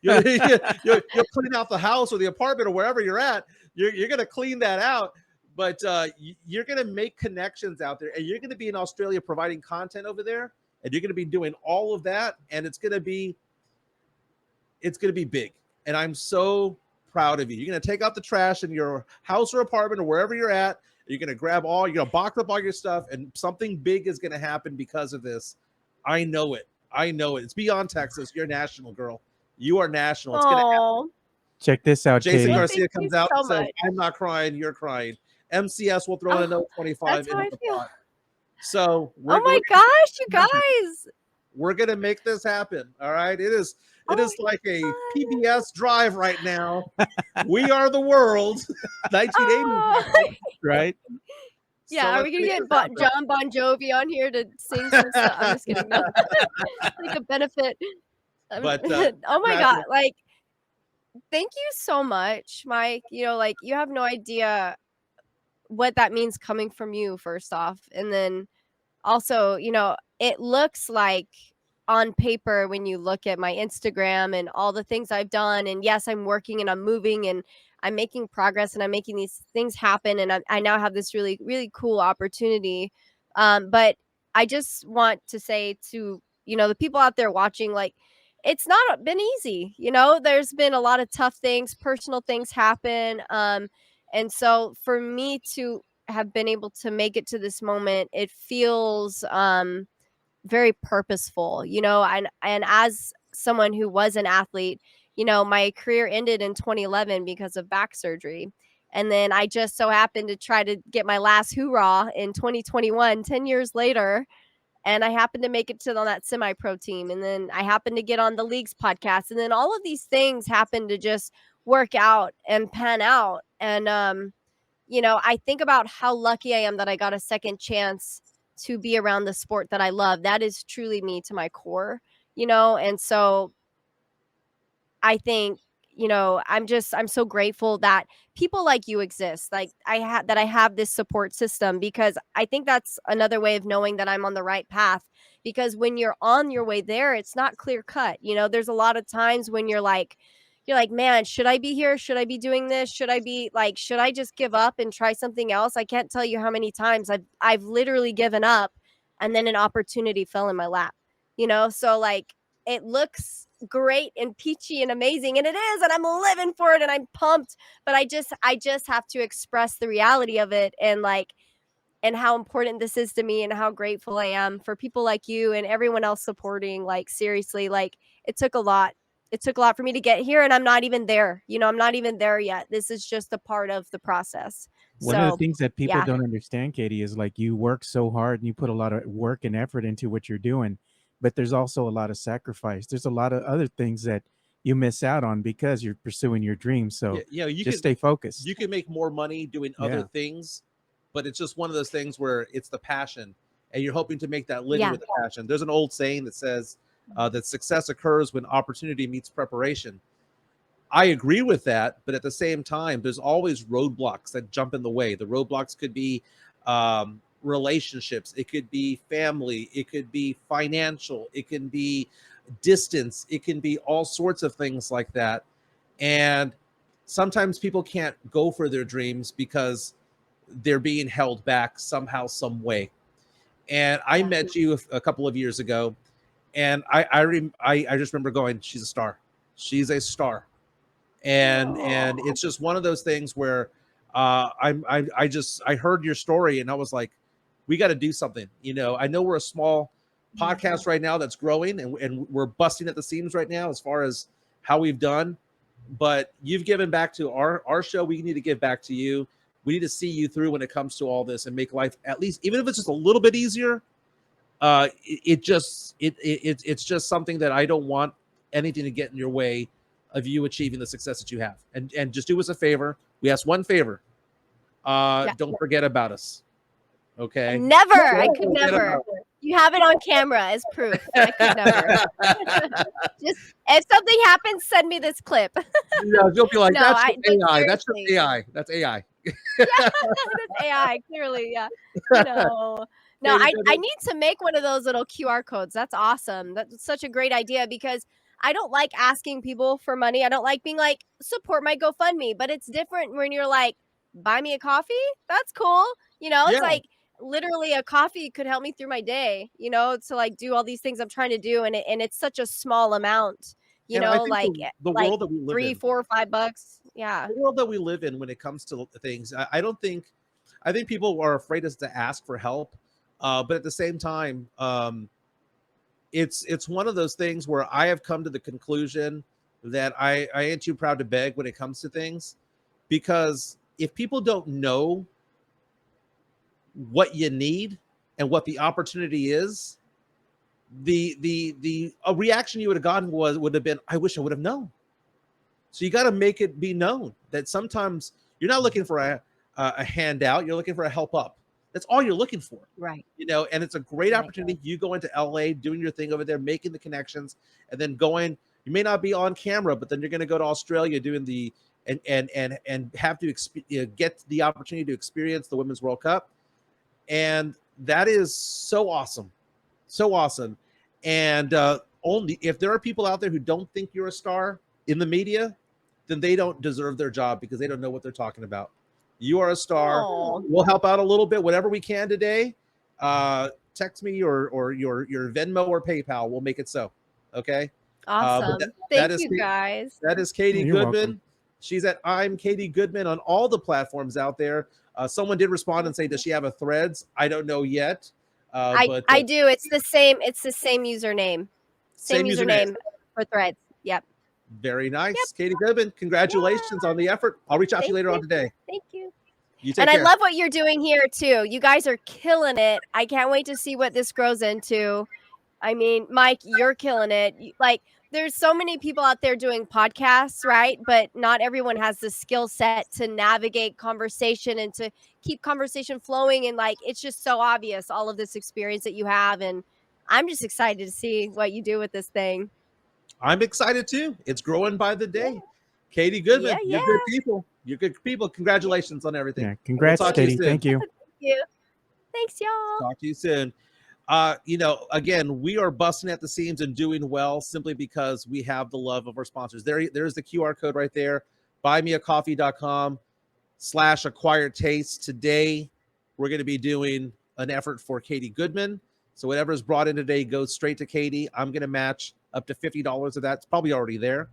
Speaker 1: your trash. You'll clean out the house or the apartment or wherever you're at. You're going to clean that out, but you're going to make connections out there, and you're going to be in Australia providing content over there, and you're going to be doing all of that, and it's going to be big. And I'm so proud of you. You're going to take out the trash in your house or apartment or wherever you're at. You're going to you're going to box up all your stuff, and something big is going to happen because of this. I know it. It's beyond Texas. You're national, girl. You are national. It's going to happen.
Speaker 2: Check this out,
Speaker 1: Jason
Speaker 2: Katie.
Speaker 1: Garcia comes out and says, I'm not crying, you're crying. MCS will throw in another 25 into the pot. So
Speaker 3: oh my gosh, you guys.
Speaker 1: We're gonna make this happen. All right. It is like a
Speaker 3: fun.
Speaker 1: PBS drive right now. We are the world. 1980s.
Speaker 3: Oh.
Speaker 2: Right?
Speaker 3: Yeah,
Speaker 1: So
Speaker 3: are
Speaker 1: let's
Speaker 3: we gonna
Speaker 1: make
Speaker 3: get
Speaker 1: this happen.
Speaker 3: John Bon Jovi on here to sing some stuff? I'm just kidding. No. Like a benefit.
Speaker 1: But
Speaker 3: Oh my God. Like, thank you so much, Mike. You know, like you have no idea what that means coming from you, first off. And then also, you know, it looks like on paper when you look at my Instagram and all the things I've done, and yes, I'm working and I'm moving and I'm making progress and I'm making these things happen, and I now have this really, really cool opportunity. But I just want to say to, you know, the people out there watching, like, it's not been easy. You know, there's been a lot of tough things, personal things happen. And so for me to have been able to make it to this moment, it feels very purposeful, you know, and as someone who was an athlete, you know, my career ended in 2011 because of back surgery. And then I just so happened to try to get my last hoorah in 2021, 10 years later. And I happened to make it to on that semi-pro team. And then I happened to get on the league's podcast. And then all of these things happened to just work out and pan out. And you know, I think about how lucky I am that I got a second chance to be around the sport that I love. That is truly me to my core, you know? And so I think, you know, I'm so grateful that people like you exist. Like I have this support system, because I think that's another way of knowing that I'm on the right path. Because when you're on your way there, it's not clear cut. You know, there's a lot of times when you're like, man, should I be here? Should I be doing this? Should I just give up and try something else? I can't tell you how many times I've literally given up, and then an opportunity fell in my lap, you know? So like, it looks great and peachy and amazing, and it is, and I'm living for it and I'm pumped, but I just have to express the reality of it, and like, and how important this is to me, and how grateful I am for people like you and everyone else supporting. Like, seriously, like, it took a lot. It took a lot for me to get here, and I'm not even there. You know, I'm not even there yet. This is just a part of the process.
Speaker 2: One of the
Speaker 3: So,
Speaker 2: things that people
Speaker 3: yeah.
Speaker 2: don't understand, Katie, is like you work so hard and you put a lot of work and effort into what you're doing, but there's also a lot of sacrifice. There's a lot of other things that you miss out on because you're pursuing your dreams. So
Speaker 1: Yeah, you
Speaker 2: just
Speaker 1: can
Speaker 2: stay focused.
Speaker 1: you can make more money doing other
Speaker 2: Yeah.
Speaker 1: things, but it's just one of those things where it's the passion, and you're hoping to make that living
Speaker 3: Yeah.
Speaker 1: with the passion. There's an old saying that says that success occurs when opportunity meets preparation. I agree with that, but at the same time, there's always roadblocks that jump in the way. The roadblocks could be relationships, it could be family, it could be financial, it can be distance, it can be all sorts of things like that. And sometimes people can't go for their dreams because they're being held back somehow, some way. And I met you a couple of years ago, and I just remember going, she's a star. She's a star. And it's just one of those things where I heard your story and I was like, we got to do something. You know, I know we're a small podcast right now that's growing, and we're busting at the seams right now as far as how we've done, but you've given back to our show. We need to give back to you. We need to see you through when it comes to all this and make life, at least, even if it's just a little bit easier. It's just something that I don't want anything to get in your way of you achieving the success that you have. And just do us a favor. We ask one favor. Don't forget about us. Okay.
Speaker 3: Never. I
Speaker 1: Don't
Speaker 3: could
Speaker 1: forget
Speaker 3: never.
Speaker 1: about
Speaker 3: You have it on camera as proof. I could never. Just if something happens, send me this clip.
Speaker 1: Yeah, you'll be like,
Speaker 3: No,
Speaker 1: that's
Speaker 3: but
Speaker 1: your AI. That's your
Speaker 3: seriously.
Speaker 1: AI. That's AI.
Speaker 3: Yeah, that's AI, clearly. Yeah. You know. No,
Speaker 1: Katie,
Speaker 3: I need to make one of those little QR codes. That's awesome. That's such a great idea, because I don't like asking people for money. I don't like being like, support my GoFundMe. But it's different when you're like, buy me a coffee. That's cool. You know, it's
Speaker 1: Yeah.
Speaker 3: like literally a coffee could help me through my day, you know, to like do all these things I'm trying to do. And it's such a small amount, you
Speaker 1: And I
Speaker 3: know,
Speaker 1: think
Speaker 3: like
Speaker 1: the world that we live
Speaker 3: $3,
Speaker 1: in,
Speaker 3: $4, $5. Yeah.
Speaker 1: the world that we live in when it comes to things, I don't think, I think people are afraid to ask for help. But at the same time, it's one of those things where I have come to the conclusion that I ain't too proud to beg when it comes to things, because if people don't know what you need and what the opportunity is, a reaction you would have gotten would have been, I wish I would have known. So you got to make it be known that sometimes you're not looking for a handout, you're looking for a help up. That's all you're looking for.
Speaker 3: Right.
Speaker 1: You know, and it's a great opportunity. You go into LA, doing your thing over there, making the connections, and then going. You may not be on camera, but then you're going to go to Australia doing the and have to get the opportunity to experience the Women's World Cup, and that is so awesome, so awesome. And only if there are people out there who don't think you're a star in the media, then they don't deserve their job because they don't know what they're talking about. You are a star.
Speaker 3: Aww.
Speaker 1: We'll help out a little bit, whatever we can today. Text me or your Venmo or PayPal. We'll make it so. Okay.
Speaker 3: Awesome. Thank you guys.
Speaker 1: That is Katie
Speaker 2: You're
Speaker 1: Goodman.
Speaker 2: welcome.
Speaker 1: She's at I'm Katie Goodman on all the platforms out there. Someone did respond and say, does she have a Threads? I don't know yet.
Speaker 3: I do. It's the same username. Same username for Threads. Yep.
Speaker 1: Very nice.
Speaker 3: Yep.
Speaker 1: Katie Goodman, congratulations on the effort. I'll reach out to you later on today.
Speaker 3: Thank you.
Speaker 1: You take
Speaker 3: And
Speaker 1: care.
Speaker 3: I love what you're doing here too. You guys are killing it. I can't wait to see what this grows into. I mean, Mike, you're killing it. Like, there's so many people out there doing podcasts, right? But not everyone has the skill set to navigate conversation and to keep conversation flowing. And like, it's just so obvious, all of this experience that you have. And I'm just excited to see what you do with this thing.
Speaker 1: I'm excited too. It's growing by the day. Yeah. Katie Goodman, you're good people. You're good people. Congratulations on everything.
Speaker 2: Yeah, congrats, Katie. Thank you.
Speaker 3: Thank you. Thanks, y'all.
Speaker 1: Talk to you soon. You know, again, we are busting at the seams and doing well simply because we have the love of our sponsors. There's the QR code right there. buymeacoffee.com/acquired taste. Today, we're going to be doing an effort for Katie Goodman. So whatever is brought in today goes straight to Katie. I'm going to match up to $50 of that. It's probably already there.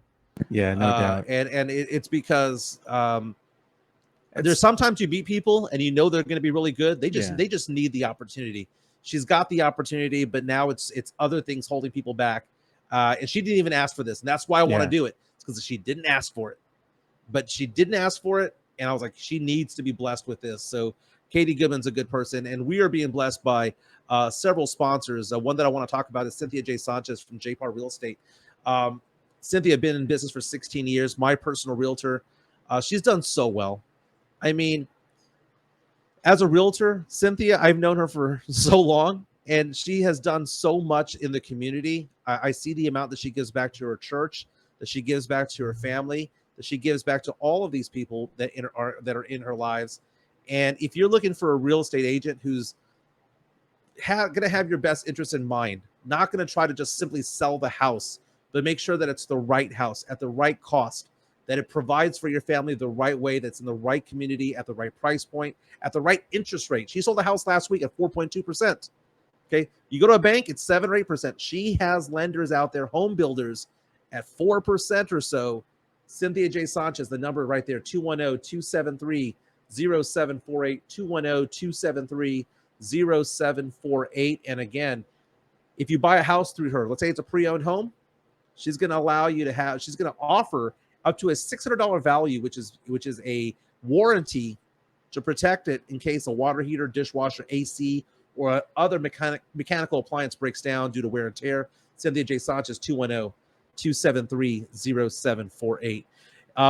Speaker 2: Yeah, no doubt.
Speaker 1: And it's because there's sometimes you meet people and you know they're going to be really good. They just need the opportunity. She's got the opportunity, but now it's other things holding people back. And she didn't even ask for this. And that's why I want to do it. It's because she didn't ask for it. But she didn't ask for it. And I was like, she needs to be blessed with this. So Katie Goodman's a good person. And we are being blessed by several sponsors. One that I want to talk about is Cynthia J. Sanchez from JPAR Real Estate. Cynthia had been in business for 16 years, my personal realtor. She's done so well. I mean, as a realtor, Cynthia, I've known her for so long, and she has done so much in the community. I see the amount that she gives back to her church, that she gives back to her family, that she gives back to all of these people that are in her lives. And if you're looking for a real estate agent who's going to have your best interest in mind, not going to try to just simply sell the house, but make sure that it's the right house at the right cost, that it provides for your family the right way, that's in the right community, at the right price point, at the right interest rate. She sold a house last week at 4.2%. Okay. You go to a bank, it's 7 or 8%. She has lenders out there, home builders at 4% or so. Cynthia J. Sanchez, the number right there, 210-273-0748, 210-273-0748. And again, if you buy a house through her, let's say it's a pre-owned home, she's going to allow you to have, she's going to offer up to a $600 value, which is a warranty to protect it in case a water heater, dishwasher, AC, or other mechanical appliance breaks down due to wear and tear. Cynthia J. Sanchez, 210-273-0748.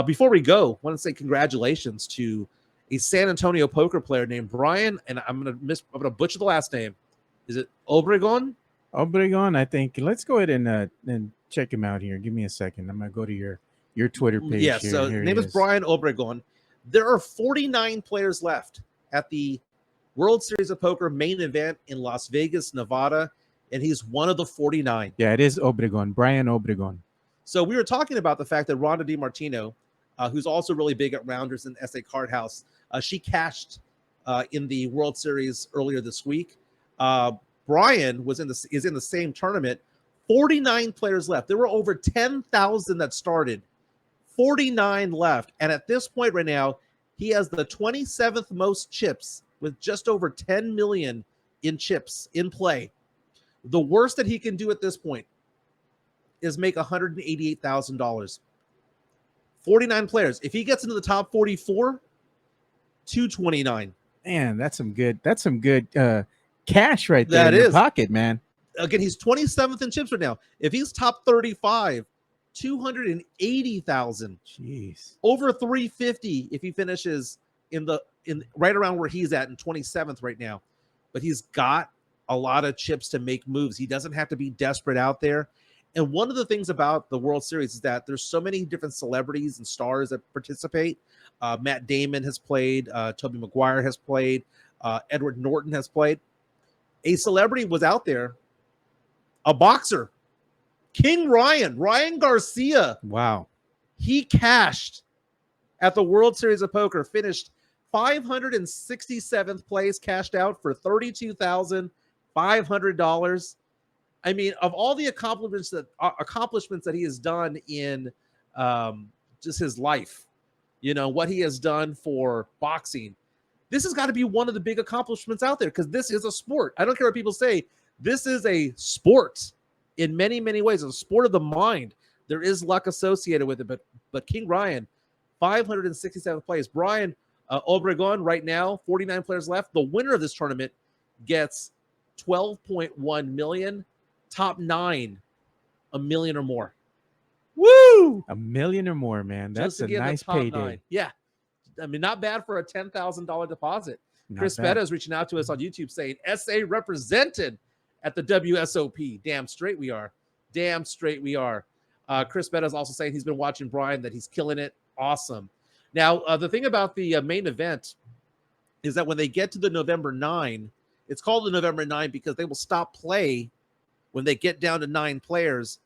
Speaker 1: Before we go, I want to say congratulations to a San Antonio poker player named Bryan, and I'm gonna butcher the last name. Is it Obregon?
Speaker 2: Obregon, I think. Let's go ahead and check him out here. Give me a second. I'm gonna go to your Twitter page.
Speaker 1: Yes,
Speaker 2: here.
Speaker 1: so
Speaker 2: here
Speaker 1: name is Bryan Obregon. There are 49 players left at the World Series of Poker main event in Las Vegas, Nevada, and he's one of the 49.
Speaker 2: Yeah, it is Obregon, Bryan Obregon.
Speaker 1: So we were talking about the fact that Rhonda DiMartino, who's also really big at Rounders and SA Card House, she cashed in the World Series earlier this week. Bryan is in the same tournament. 49 players left. There were over 10,000 that started. 49 left. And at this point right now, he has the 27th most chips with just over 10 million in chips in play. The worst that he can do at this point is make $188,000. 49 players. If he gets into the top 44, 229.
Speaker 2: Man, that's some good cash right there
Speaker 1: That
Speaker 2: in
Speaker 1: is.
Speaker 2: your pocket, man.
Speaker 1: Again, he's 27th in chips right now. If he's top 35, 280,000.
Speaker 2: Jeez.
Speaker 1: Over 350 if he finishes in right around where he's at in 27th right now. But he's got a lot of chips to make moves. He doesn't have to be desperate out there. And one of the things about the World Series is that there's so many different celebrities and stars that participate. Matt Damon has played. Tobey Maguire has played. Edward Norton has played. A celebrity was out there. A boxer. King Ryan Garcia.
Speaker 2: Wow.
Speaker 1: He cashed at the World Series of Poker, finished 567th place, cashed out for $32,500. I mean, of all the accomplishments that he has done in just his life, what he has done for boxing, this has got to be one of the big accomplishments out there, because this is a sport. I don't care what people say. This is a sport in many, many ways. It's a sport of the mind. There is luck associated with it, but King Ryan, 567th place. Bryan Obregon right now, 49 players left. The winner of this tournament gets 12.1 million. Top 9, $1 million or more. Woo!
Speaker 2: $1 million or more, man. That's a nice payday.
Speaker 1: 9. Yeah. I mean, not bad for a $10,000 deposit.
Speaker 2: Not
Speaker 1: Chris
Speaker 2: bad.
Speaker 1: Betta is reaching out to us on YouTube saying, SA represented at the WSOP. Damn straight we are. Damn straight we are. Chris Betta is also saying he's been watching Bryan, that he's killing it. Awesome. Now, the thing about the main event is that when they get to the November 9, it's called the November 9 because they will stop play when they get down to 9 players,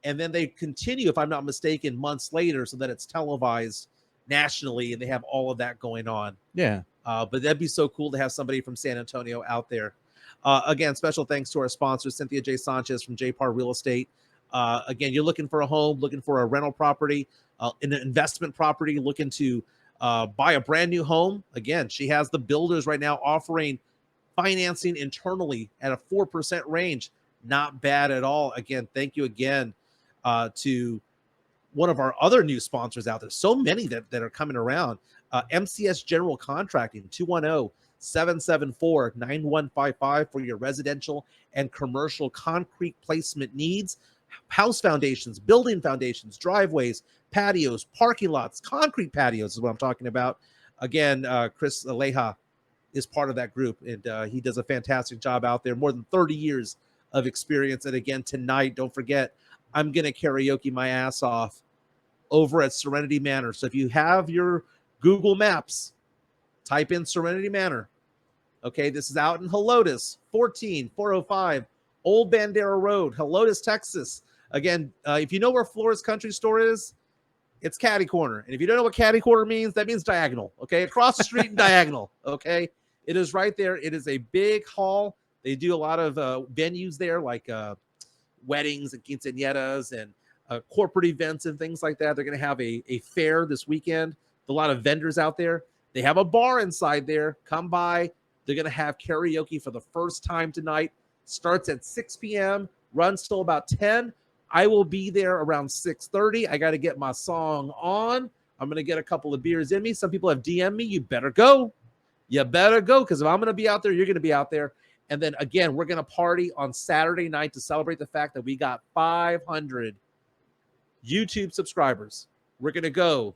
Speaker 1: and then they continue, if I'm not mistaken, months later, so that it's televised nationally and they have all of that going on.
Speaker 2: Yeah.
Speaker 1: But that'd be so cool to have somebody from San Antonio out there. Again, special thanks to our sponsor, Cynthia J. Sanchez from J. Parr Real Estate. Again, you're looking for a home, looking for a rental property, an investment property, looking to buy a brand new home. Again, she has the builders right now offering financing internally at a 4% range. Not bad at all. Again, thank you again to one of our other new sponsors out there. So many that are coming around. MCS General Contracting, 210-774-9155 for your residential and commercial concrete placement needs. House foundations, building foundations, driveways, patios, parking lots, concrete patios is what I'm talking about. Again, Chris Aleja is part of that group, and he does a fantastic job out there. More than 30 years of experience. And again, tonight, don't forget, I'm going to karaoke my ass off over at Serenity Manor. So if you have your Google Maps, type in Serenity Manor. Okay, this is out in Helotes, 14405 Old Bandera Road, Helotes, Texas. Again, if you know where Flores Country Store is, it's Caddy Corner. And if you don't know what Caddy Corner means, that means diagonal. Okay, across the street and diagonal. Okay, it is right there. It is a big hall. They do a lot of venues there, like weddings and quinceañeras and corporate events and things like that. They're going to have a fair this weekend. A lot of vendors out there. They have a bar inside there. Come by. They're going to have karaoke for the first time tonight. Starts at 6 p.m., runs till about 10. I will be there around 6:30. I got to get my song on. I'm going to get a couple of beers in me. Some people have DM'd me. You better go. You better go, because if I'm going to be out there, you're going to be out there. And then, again, we're going to party on Saturday night to celebrate the fact that we got 500 YouTube subscribers. We're going to go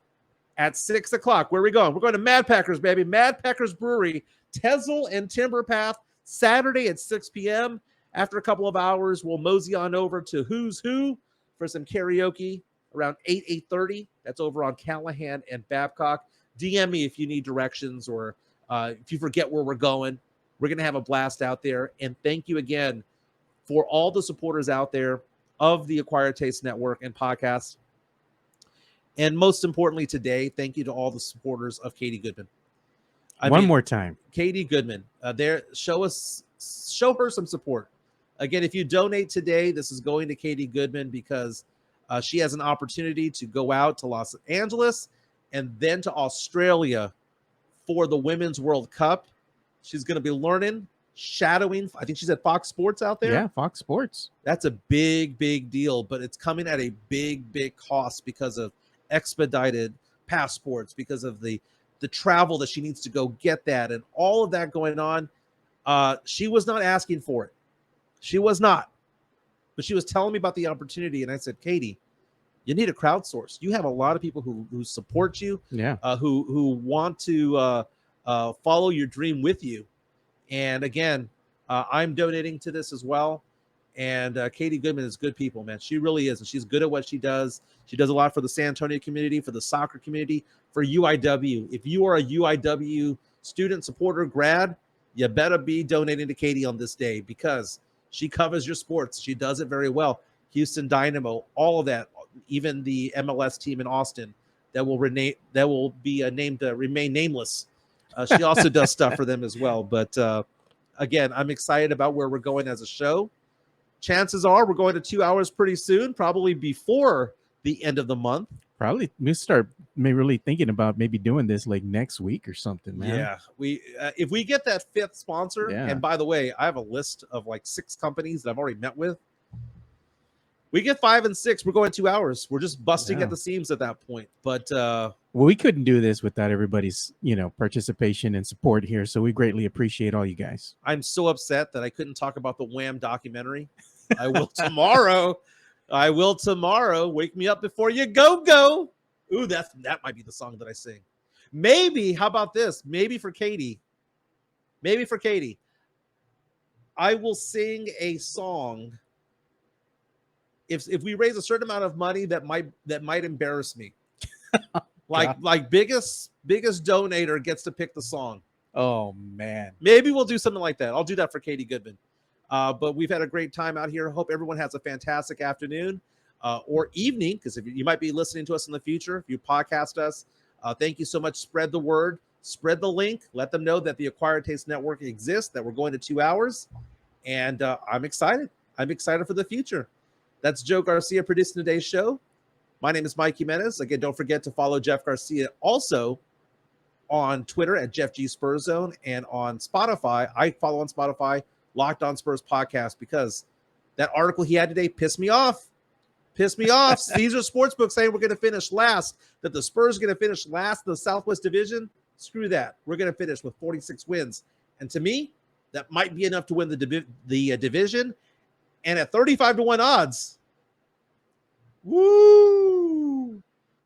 Speaker 1: at 6 o'clock. Where are we going? We're going to Mad Packers, baby. Mad Packers Brewery, Tezel and Timber Path, Saturday at 6 p.m. After a couple of hours, we'll mosey on over to Who's Who for some karaoke around 8:30. That's over on Callahan and Babcock. DM me if you need directions or if you forget where we're going. We're going to have a blast out there. And thank you again for all the supporters out there of the Acquired Taste Network and podcast. And most importantly today, thank you to all the supporters of Katie Goodman.
Speaker 2: One more time.
Speaker 1: Katie Goodman. Show her some support. Again, if you donate today, this is going to Katie Goodman because she has an opportunity to go out to Los Angeles and then to Australia for the Women's World Cup. She's going to be learning, shadowing. I think she's at Fox Sports out there.
Speaker 2: Yeah, Fox Sports.
Speaker 1: That's a big, big deal, but it's coming at a big, big cost because of expedited passports, because of the travel that she needs to go get that and all of that going on. She was not asking for it. She was not. But she was telling me about the opportunity, and I said, Katie, you need a crowdsource. You have a lot of people who support you,
Speaker 2: Yeah.
Speaker 1: who want to follow your dream with you. And again, I'm donating to this as well. And Katie Goodman is good people, man. She really is. And she's good at what she does. She does a lot for the San Antonio community, for the soccer community, for UIW. If you are a UIW student, supporter, grad, you better be donating to Katie on this day because she covers your sports. She does it very well. Houston Dynamo, all of that, even the MLS team in Austin that will be named remain nameless. She also does stuff for them as well. But again, I'm excited about where we're going as a show. Chances are we're going to 2 hours pretty soon, probably before the end of the month.
Speaker 2: Probably we start maybe really thinking about maybe doing this like next week or something, man.
Speaker 1: Yeah, we if we get that fifth sponsor, and by the way, I have a list of like 6 companies that I've already met with. We get 5 and 6, we're going 2 hours. We're just busting at the seams at that point. But
Speaker 2: well, we couldn't do this without everybody's, participation and support here. So we greatly appreciate all you guys.
Speaker 1: I'm so upset that I couldn't talk about the Wham documentary. I will tomorrow. I will tomorrow. Wake me up before you go. Ooh, that might be the song that I sing. Maybe, how about this? Maybe for Katie. I will sing a song. If we raise a certain amount of money that might embarrass me. like biggest donator gets to pick the song.
Speaker 2: Oh man.
Speaker 1: Maybe we'll do something like that. I'll do that for Katie Goodman. But we've had a great time out here. Hope everyone has a fantastic afternoon or evening, because if you might be listening to us in the future, if you podcast us, thank you so much. Spread the word, spread the link, let them know that the Acquired Taste Network exists, that we're going to 2 hours. And I'm excited. I'm excited for the future. That's Joe Garcia producing today's show. My name is Mike Jimenez. Again, don't forget to follow Jeff Garcia also on Twitter at Jeff G Spurs Zone, and on Spotify. I follow on Spotify Locked On Spurs podcast because that article he had today pissed me off. Caesar Sportsbook saying we're going to finish last, that the Spurs are going to finish last in the Southwest Division. Screw that. We're going to finish with 46 wins. And to me, that might be enough to win the division. And at 35-1 odds, woo!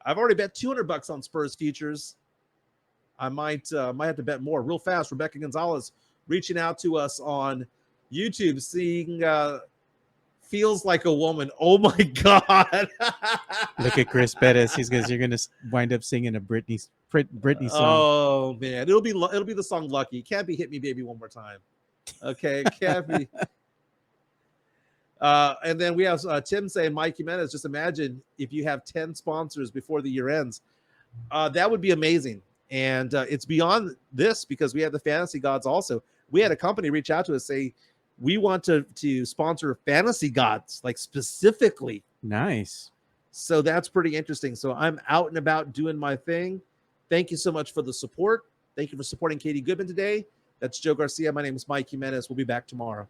Speaker 1: I've already bet $200 on Spurs futures. I might have to bet more. Real fast, Rebecca Gonzalez reaching out to us on YouTube, seeing Feels Like a Woman. Oh my God.
Speaker 2: Look at Chris Pettis. You're gonna wind up singing a Britney song.
Speaker 1: Oh man, it'll be the song Lucky. It can't be Hit Me Baby One More Time. Okay, it can't be. And then we have Tim saying, Mike Jimenez, just imagine if you have 10 sponsors before the year ends. That would be amazing. And it's beyond this because we have the fantasy gods also. We had a company reach out to us, say, we want to sponsor fantasy gods, like specifically.
Speaker 2: Nice.
Speaker 1: So that's pretty interesting. So I'm out and about doing my thing. Thank you so much for the support. Thank you for supporting Katie Goodman today. That's Joe Garcia. My name is Mike Jimenez. We'll be back tomorrow.